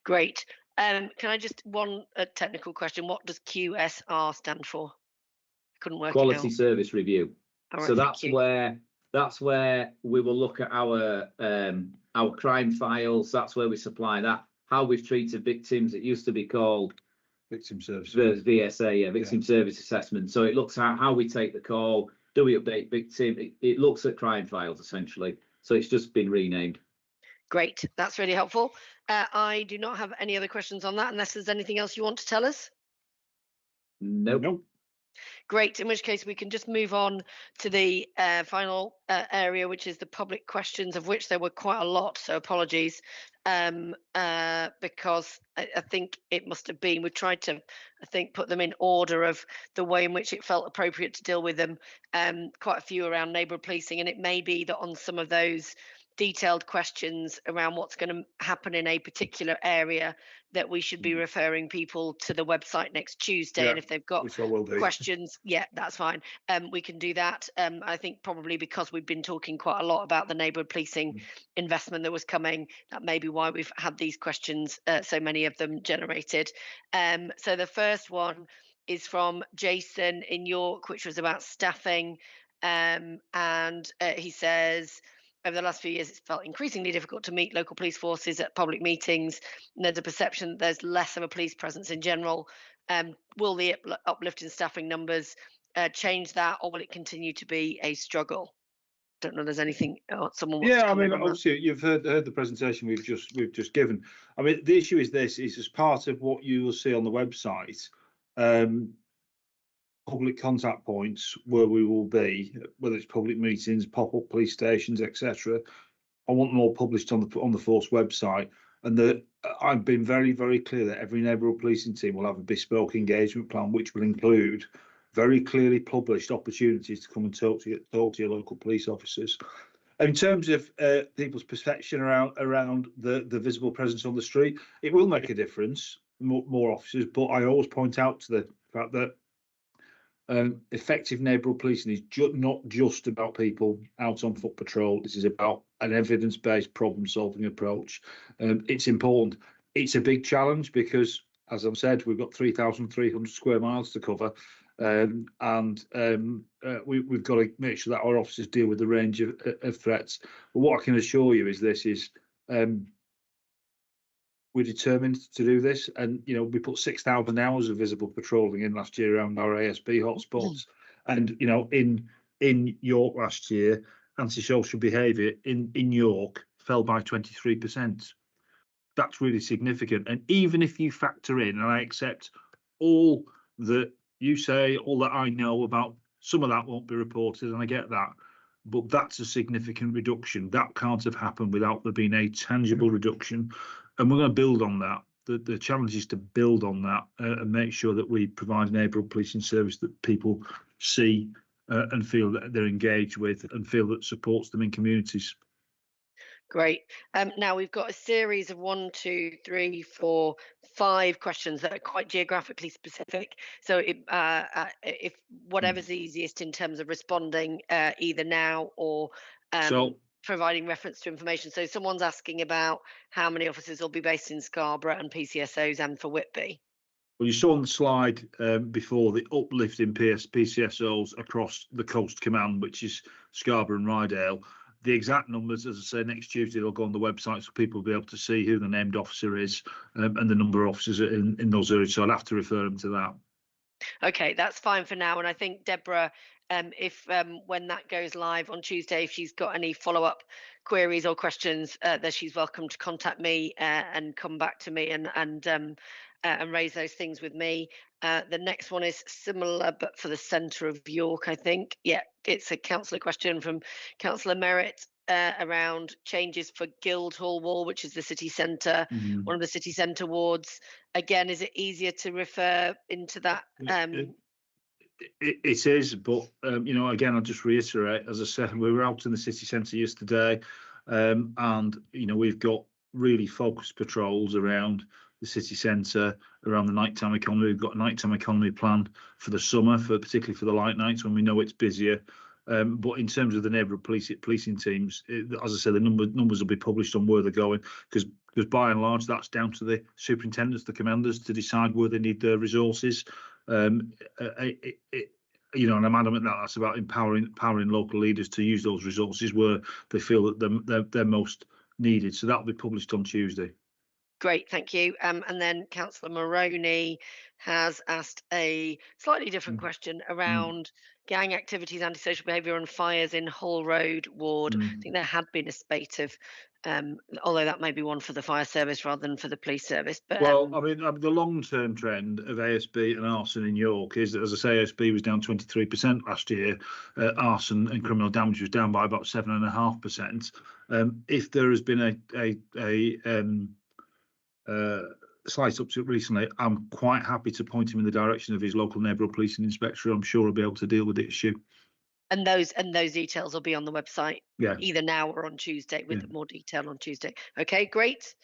Great. Can I just one technical question? What does QSR stand for? I couldn't work Quality it out. Service Review. All right, so that's where we will look at our crime files. That's where we supply that. How we've treated victims. It used to be called Victim Service. VSA, yeah, Victim Service Assessment. So it looks at how we take the call. Do we update victim? It looks at crime files essentially. So it's just been renamed. Great, that's really helpful. I do not have any other questions on that unless there's anything else you want to tell us. Nope. Great, in which case we can just move on to the final area, which is the public questions, of which there were quite a lot, so apologies, because I think it must have been, we tried to, I think, put them in order of the way in which it felt appropriate to deal with them, quite a few around neighbourhood policing, and it may be that on some of those detailed questions around what's going to happen in a particular area that we should be referring people to the website next Tuesday. And if they've got questions, yeah, that's fine. We can do that. I think probably because we've been talking quite a lot about the neighbourhood policing investment that was coming, that may be why we've had these questions, so many of them generated. So the first one is from Jason in York, which was about staffing. And he says, over the last few years, it's felt increasingly difficult to meet local police forces at public meetings. And there's a perception that there's less of a police presence in general. Will the uplift in staffing numbers change that, or will it continue to be a struggle? Don't know. There's anything someone wants Yeah, to I mean, comment on that? obviously you've heard the presentation we've just given. I mean, the issue is this: is as part of what you will see on the website, public contact points where we will be, whether it's public meetings, pop-up police stations, etc. I want them all published on the force website, and I've been very, very clear that every neighbourhood policing team will have a bespoke engagement plan, which will include very clearly published opportunities to come and talk to your local police officers. In terms of people's perception around the visible presence on the street, it will make a difference, more officers, but I always point out to the fact that effective neighbourhood policing is not just about people out on foot patrol. This is about an evidence-based problem-solving approach. It's important. It's a big challenge because, as I've said, we've got 3,300 square miles to cover, and we've got to make sure that our officers deal with the range of threats. But what I can assure you is this: we're determined to do this, and we put 6,000 hours of visible patrolling in last year around our ASB hotspots, and in York last year, antisocial behaviour in York fell by 23%. That's really significant. And even if you factor in, and I accept all that you say, all that I know about, some of that won't be reported, and I get that, but that's a significant reduction. That can't have happened without there being a tangible reduction. And we're going to build on that. The challenge is to build on that and make sure that we provide a neighbourhood policing service that people see and feel that they're engaged with and feel that supports them in communities. Great. Now we've got a series of 1, 2, 3, 4, 5 questions that are quite geographically specific. So if whatever's easiest in terms of responding either now or providing reference to information. So someone's asking about how many officers will be based in Scarborough and PCSOs and for Whitby. Well, you saw on the slide before the uplift in PCSOs across the Coast Command, which is Scarborough and Rydale. The exact numbers, as I say, next Tuesday they'll go on the website so people will be able to see who the named officer is and the number of officers in those areas. So I'll have to refer them to that. Okay, that's fine for now. And I think Deborah, if when that goes live on Tuesday, if she's got any follow-up queries or questions, that she's welcome to contact me and come back to me and raise those things with me. The next one is similar, but for the centre of York, I think. Yeah, it's a councillor question from Councillor Merritt around changes for Guildhall Wall, which is the city centre, one of the city centre wards. Again, is it easier to refer into that? It is, but again, I'll just reiterate, as I said, we were out in the city centre yesterday, and we've got really focused patrols around the city centre, around the nighttime economy. We've got a nighttime economy plan for the summer, particularly for the light nights when we know it's busier. But in terms of the neighbourhood policing teams, as I said, the numbers will be published on where they're going, because by and large that's down to the superintendents, the commanders, to decide where they need their resources. And I'm adamant that that's about empowering local leaders to use those resources where they feel that they're most needed. So that'll be published on Tuesday. Great, thank you. And then Councillor Moroney has asked a slightly different question around gang activities, antisocial behaviour and fires in Hull Road ward. I think there had been a spate of, although that may be one for the fire service rather than for the police service. But well, I mean, the long-term trend of ASB and arson in York is that, as I say, ASB was down 23% last year. Arson and criminal damage was down by about 7.5%. If there has been a slight uptick recently, I'm quite happy to point him in the direction of his local neighbourhood policing inspector. I'm sure he'll be able to deal with the issue. And those details will be on the website, either now or on Tuesday, with more detail on Tuesday. Okay, great.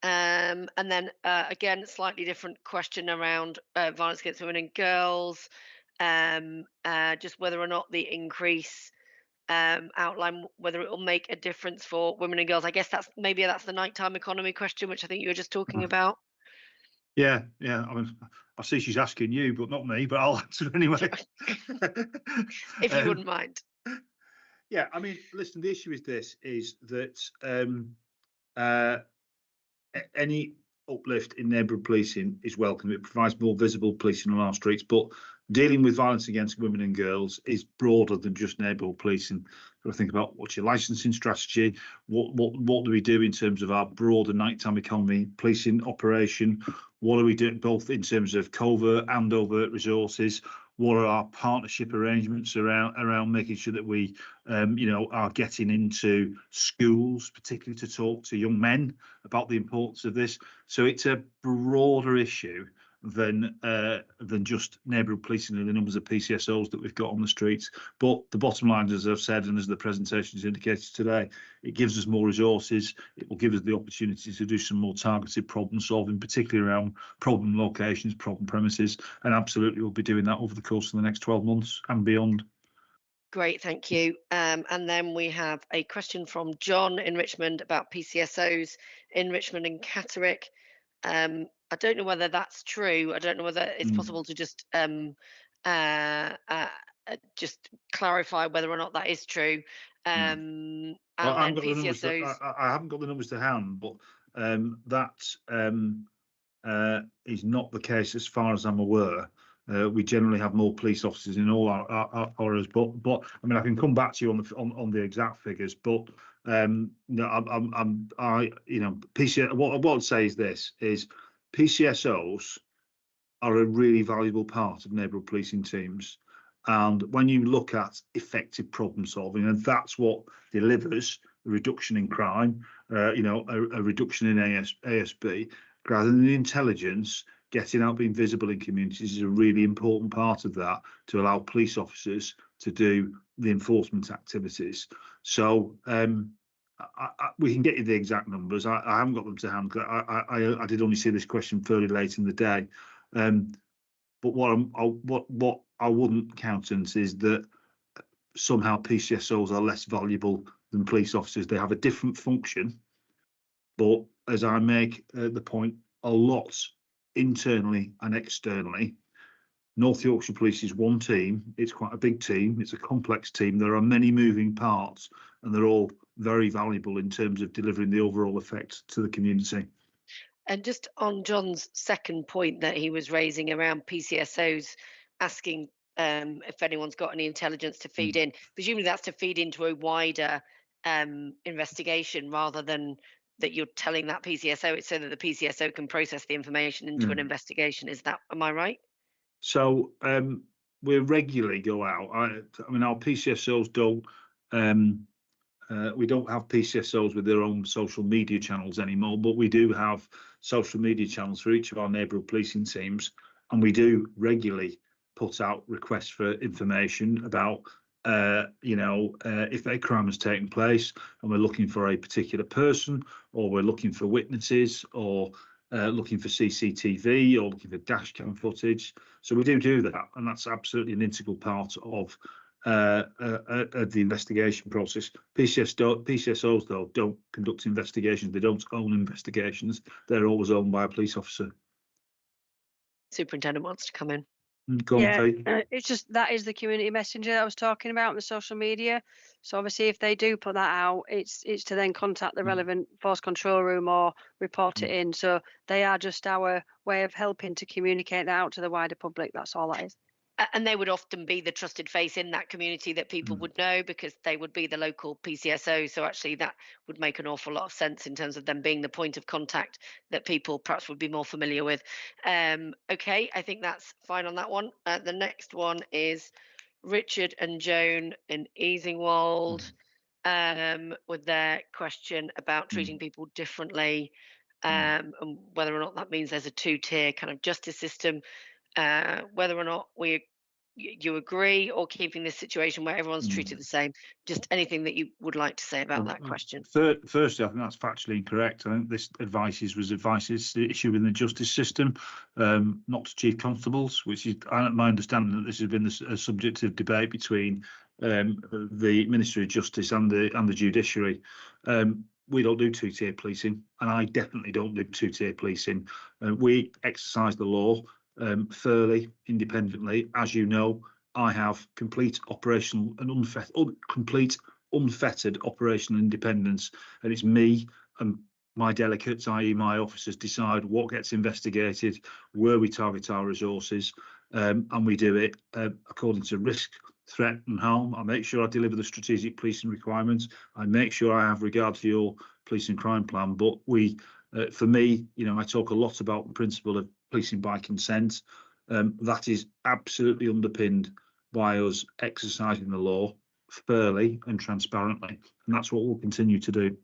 And then again, slightly different question around violence against women and girls, just whether or not the increase outline whether it will make a difference for women and girls. I guess that's the nighttime economy question, which I think you were just talking about. Yeah. I mean, I see she's asking you, but not me. But I'll answer anyway. If you wouldn't mind. Yeah, I mean, listen. The issue is that any uplift in neighbourhood policing is welcome. It provides more visible policing on our streets, but dealing with violence against women and girls is broader than just neighbourhood policing. Got to think about what's your licensing strategy, what do we do in terms of our broader nighttime economy policing operation, what are we doing both in terms of covert and overt resources, what are our partnership arrangements around making sure that we are getting into schools, particularly to talk to young men about the importance of this. So it's a broader issue than just neighbourhood policing and the numbers of PCSOs that we've got on the streets. But the bottom line, as I've said, and as the presentation has indicated today, it gives us more resources. It will give us the opportunity to do some more targeted problem solving, particularly around problem locations, problem premises, and absolutely we'll be doing that over the course of the next 12 months and beyond. Great, thank you. And then we have a question from John in Richmond about PCSOs in Richmond and Catterick. I don't know whether that's true. I don't know whether it's possible to just clarify whether or not that is true. And well, I then PCSOs. I haven't got the numbers to hand, but that is not the case as far as I'm aware. We generally have more police officers in all our areas, but I mean I can come back to you on the exact figures, but PCS. What I'd say is this: PCSOs are a really valuable part of neighbourhood policing teams, and when you look at effective problem solving, and that's what delivers a reduction in crime, a reduction in ASB, rather than the intelligence. Getting out, being visible in communities is a really important part of that to allow police officers to do the enforcement activities. So we can get you the exact numbers. I haven't got them to hand. I did only see this question fairly late in the day. But what I wouldn't countenance is that somehow PCSOs are less valuable than police officers. They have a different function, but as I make the point a lot internally and externally, North Yorkshire Police is one team. It's quite a big team. It's a complex team. There are many moving parts, and they're all very valuable in terms of delivering the overall effect to the community. And just on John's second point that he was raising around PCSOs, asking if anyone's got any intelligence to feed in, presumably that's to feed into a wider investigation rather than that you're telling that PCSO, it's so that the PCSO can process the information into an investigation. Am I right? So we regularly go out. I mean, our PCSOs don't. We don't have PCSOs with their own social media channels anymore, but we do have social media channels for each of our neighbourhood policing teams, and we do regularly put out requests for information about if a crime has taken place and we're looking for a particular person, or we're looking for witnesses, or looking for CCTV, or looking for dash cam footage. So we do that, and that's absolutely an integral part of the investigation process. PCSOs though don't conduct investigations. They don't own investigations. They're always owned by a police officer. Superintendent wants to come in. It's just that is the community messenger that I was talking about on the social media. So obviously if they do put that out, it's to then contact the relevant force control room or report it in. So they are just our way of helping to communicate that out to the wider public. That's all that is. And they would often be the trusted face in that community that people would know, because they would be the local PCSO. So actually that would make an awful lot of sense in terms of them being the point of contact that people perhaps would be more familiar with. Okay, I think that's fine on that one. The next one is Richard and Joan in Easingwold with their question about treating people differently, and whether or not that means there's a two-tier kind of justice system. Whether or not you agree, or keeping this situation where everyone's treated the same. Just anything that you would like to say about that question. Firstly, I think that's factually incorrect. I think this advice is issue in the justice system, not to chief constables, which is my understanding that this has been a subject of debate between the Ministry of Justice and the judiciary. We don't do two-tier policing, and I definitely don't do two-tier policing. We exercise the law fairly, independently. As you know, I have complete operational and unfettered operational independence, and it's me and my delegates, i.e. my officers, decide what gets investigated, where we target our resources. and we do it according to risk, threat and harm. I make sure I deliver the strategic policing requirements. I make sure I have regard to your policing crime plan. But for me, I talk a lot about the principle of policing by consent. That is absolutely underpinned by us exercising the law fairly and transparently, and that's what we'll continue to do.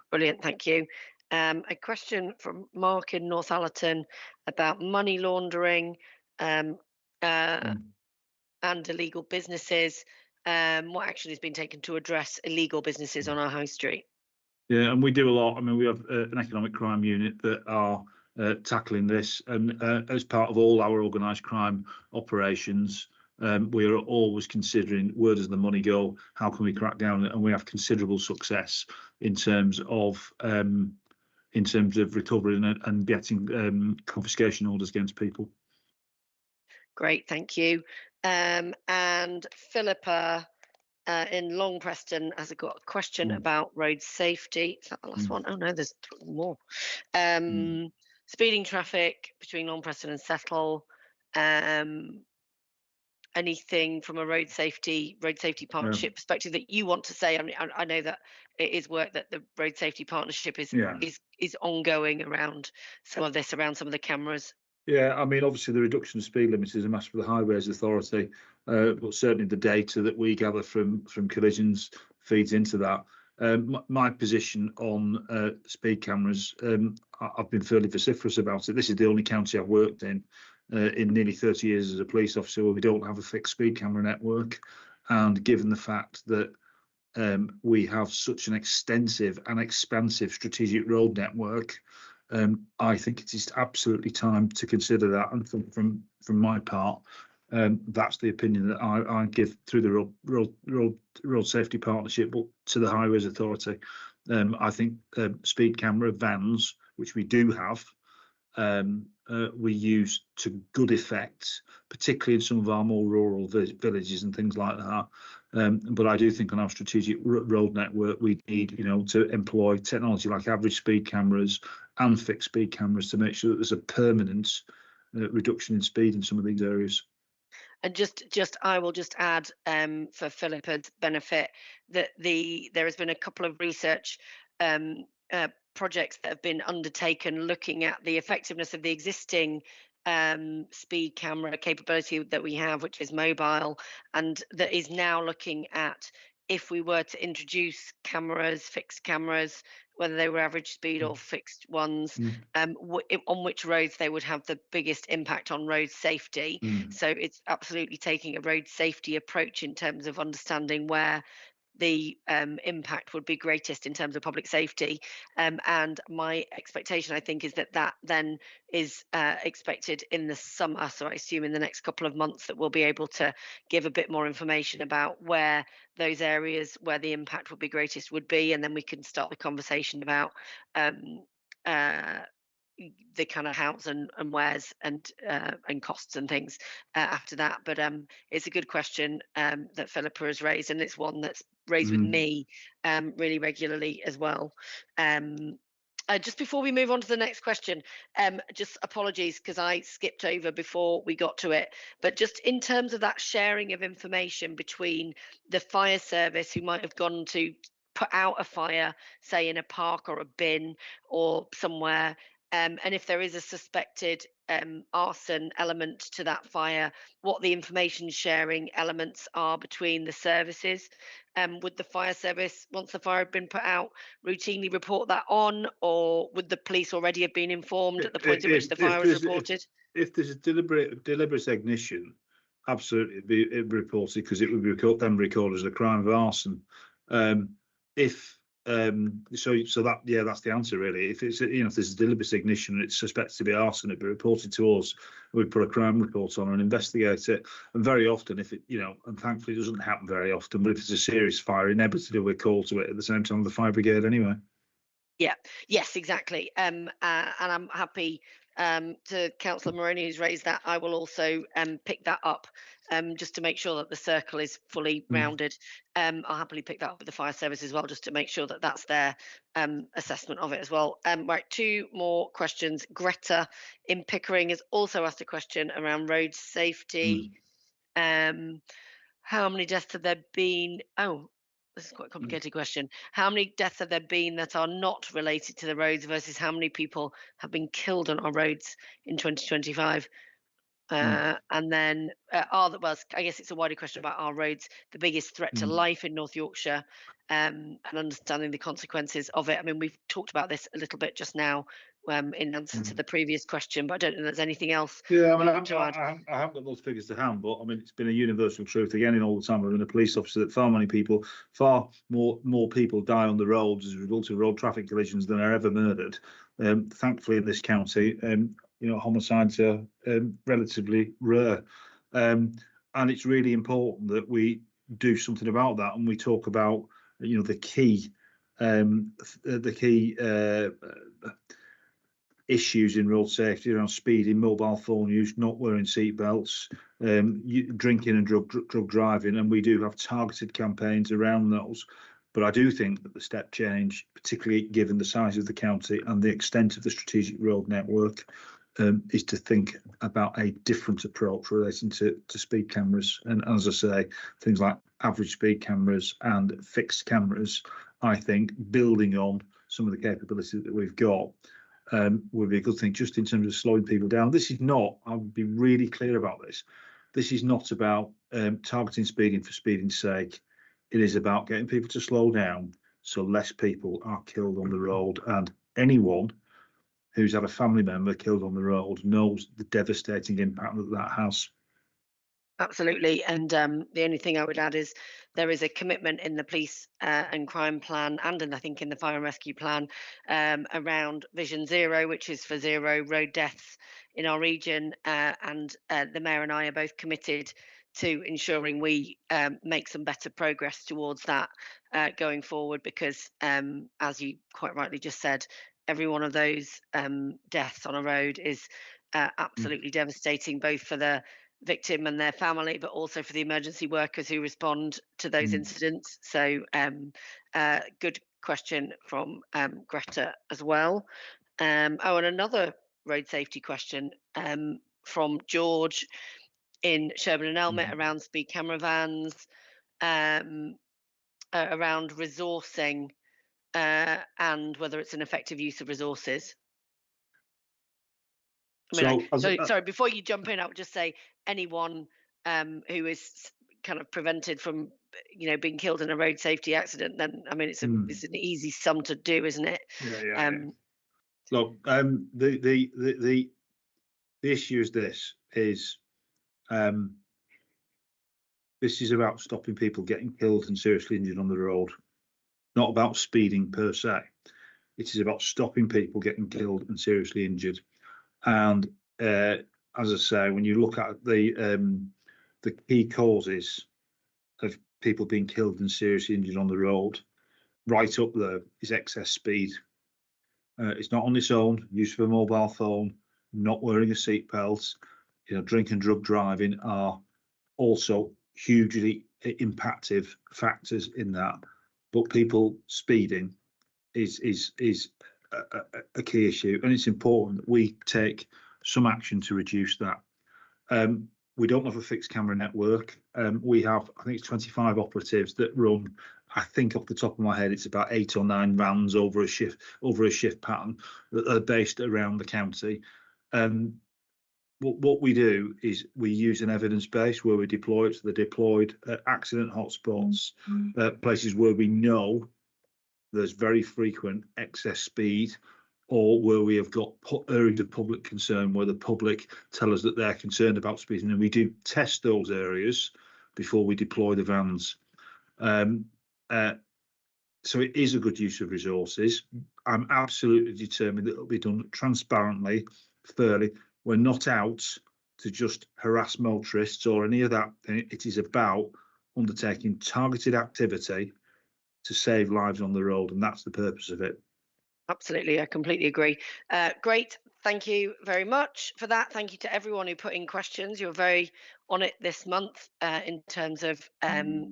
Brilliant, thank you. A question from Mark in Northallerton about money laundering and illegal businesses. What action has been taken to address illegal businesses on our high street? Yeah, and we do a lot. I mean, we have an economic crime unit that are tackling this, and as part of all our organised crime operations, we are always considering where does the money go, how can we crack down, and we have considerable success in terms of recovering and getting confiscation orders against people. Great, thank you. And Philippa in Long Preston has got a question about road safety. Is that the last one? Oh no, there's more. Speeding traffic between Long Preston and Settle. Anything from a road safety partnership perspective that you want to say? I mean, I know that it is work that the road safety partnership is ongoing around some of this, around some of the cameras. Yeah, I mean, obviously the reduction of speed limits is a matter for the Highways Authority, but certainly the data that we gather from collisions feeds into that. My position on speed cameras, I've been fairly vociferous about it. This is the only county I've worked in nearly 30 years as a police officer where we don't have a fixed speed camera network. And given the fact that we have such an extensive and expansive strategic road network, I think it is absolutely time to consider that. And from my part, that's the opinion that I give through the road safety partnership, but to the Highways Authority. I think speed camera vans, which we do have, we use to good effect, particularly in some of our more rural villages and things like that. But I do think on our strategic road network, we need, to employ technology like average speed cameras and fixed speed cameras to make sure that there's a permanent reduction in speed in some of these areas. And I will just add for Philippa's benefit that there has been a couple of research projects that have been undertaken looking at the effectiveness of the existing speed camera capability that we have, which is mobile, and that is now looking at if we were to introduce cameras, fixed cameras, whether they were average speed or fixed ones, on which roads they would have the biggest impact on road safety. So it's absolutely taking a road safety approach in terms of understanding where the impact would be greatest in terms of public safety. And my expectation, I think, is that then is expected in the summer. So I assume in the next couple of months that we'll be able to give a bit more information about where those areas where the impact would be greatest would be. And then we can start the conversation about the kind of hows and wheres and costs and things after that. But it's a good question that Philippa has raised, and it's one that's raised with me really regularly as well. Just before we move on to the next question, just apologies because I skipped over before we got to it, but just in terms of that sharing of information between the fire service who might have gone to put out a fire, say in a park or a bin or somewhere, and if there is a suspected arson element to that fire, what the information sharing elements are between the services. Would the fire service, once the fire had been put out, routinely report that on, or would the police already have been informed at the point at which the fire was reported? If there's a deliberate ignition, absolutely it'd be reported because it would be recorded as a crime of arson. So that's the answer really. If it's if there's a deliberate ignition and it's suspected to be arson, it'd be reported to us. We put a crime report on and investigate it. And very often, if it and thankfully it doesn't happen very often, but if it's a serious fire, inevitably we're called to it at the same time the fire brigade anyway. Yeah. Yes, exactly. And I'm happy to Councillor Moroney, who's raised that, I will also pick that up just to make sure that the circle is fully rounded. I'll happily pick that up with the fire service as well, just to make sure that that's their assessment of it as well. Right, 2 more questions. Greta in Pickering has also asked a question around road safety. How many deaths have there been? Oh, this is quite a complicated question. How many deaths have there been that are not related to the roads versus how many people have been killed on our roads in 2025? And then well, I guess it's a wider question about our roads, the biggest threat to life in North Yorkshire, and understanding the consequences of it. I mean, we've talked about this a little bit just now in answer to the previous question, but I don't know if there's anything else. Yeah, I mean, I haven't got those figures to hand, but I mean, it's been a universal truth again in all the time I've been a police officer that far more people die on the roads as a result of road traffic collisions than are ever murdered. Thankfully, in this county, homicides are relatively rare, and it's really important that we do something about that. And we talk about, the key issues in road safety around speeding, mobile phone use, not wearing seat belts, drinking and drug driving, and we do have targeted campaigns around those. But I do think that the step change, particularly given the size of the county and the extent of the strategic road network, is to think about a different approach relating to speed cameras. And as I say, things like average speed cameras and fixed cameras, I think building on some of the capabilities that we've got would be a good thing, just in terms of slowing people down. This is not, I would be really clear about this, this is not about targeting speeding for speeding's sake. It is about getting people to slow down so less people are killed on the road, and anyone who's had a family member killed on the road knows the devastating impact that has. Absolutely. And the only thing I would add is there is a commitment in the police and crime plan, and I think in the fire and rescue plan, around Vision Zero, which is for zero road deaths in our region. And the Mayor and I are both committed to ensuring we make some better progress towards that going forward, because as you quite rightly just said, every one of those deaths on a road is absolutely devastating, both for the victim and their family, but also for the emergency workers who respond to those incidents. So good question from Greta as well. And another road safety question from George in Sherburn and Elmet around speed camera vans, around resourcing and whether it's an effective use of resources. I mean, sorry, before you jump in, I would just say anyone who is kind of prevented from, being killed in a road safety accident, then I mean, it's an easy sum to do, isn't it? Yeah. Look, the issue is this is about stopping people getting killed and seriously injured on the road, not about speeding per se. It is about stopping people getting killed and seriously injured. And as I say, when you look at the key causes of people being killed and seriously injured on the road, right up there is excess speed. It's not on its own. Use of a mobile phone, not wearing a seatbelt, drink and drug driving are also hugely impactive factors in that. But people speeding is a key issue, and it's important that we take some action to reduce that. We don't have a fixed camera network. We have, I think it's 25 operatives that run, I think off the top of my head, it's about 8 or 9 vans over a shift pattern that are based around the county. What we do is we use an evidence base where we deploy it. So they're deployed at accident hotspots, places where we know there's very frequent excess speed, or where we have got areas of public concern where the public tell us that they're concerned about speeding, and we do test those areas before we deploy the vans. So it is a good use of resources. I'm absolutely determined that it'll be done transparently, fairly. We're not out to just harass motorists or any of that. It is about undertaking targeted activity to save lives on the road, and that's the purpose of it. Absolutely, I completely agree. Great, Thank you very much for that. Thank you to everyone who put in questions. You're very on it this month in terms of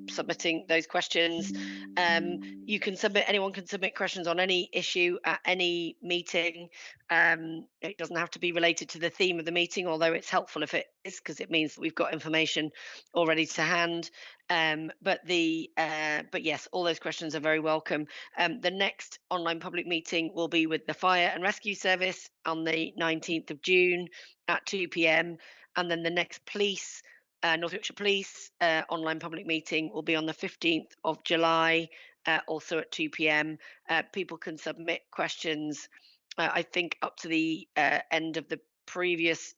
submitting those questions. You can submit, anyone can submit questions on any issue at any meeting. It doesn't have to be related to the theme of the meeting, although it's helpful if it is, because it means that we've got information already to hand. But yes, all those questions are very welcome. The next online public meeting will be with the Fire and Rescue Service on the 19th of June at 2 p.m. And then the next police, North Yorkshire Police online public meeting will be on the 15th of July, also at 2 p.m. People can submit questions, I think, up to the end of the previous,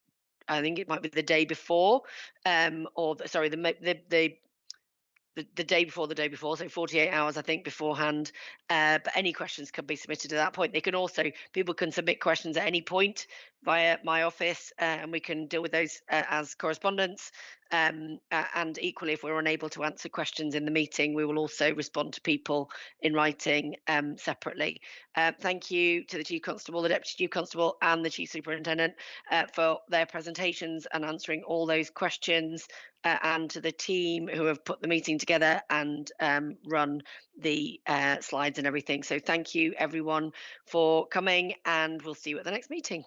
I think it might be the day before, sorry, the day before, so 48 hours, I think, beforehand. But any questions can be submitted at that point. People can submit questions at any point via my office, and we can deal with those as correspondence. And equally, if we're unable to answer questions in the meeting, we will also respond to people in writing separately. Thank you to the Chief Constable, the Deputy Chief Constable, and the Chief Superintendent for their presentations and answering all those questions, and to the team who have put the meeting together and run the slides and everything. So thank you everyone for coming, and we'll see you at the next meeting.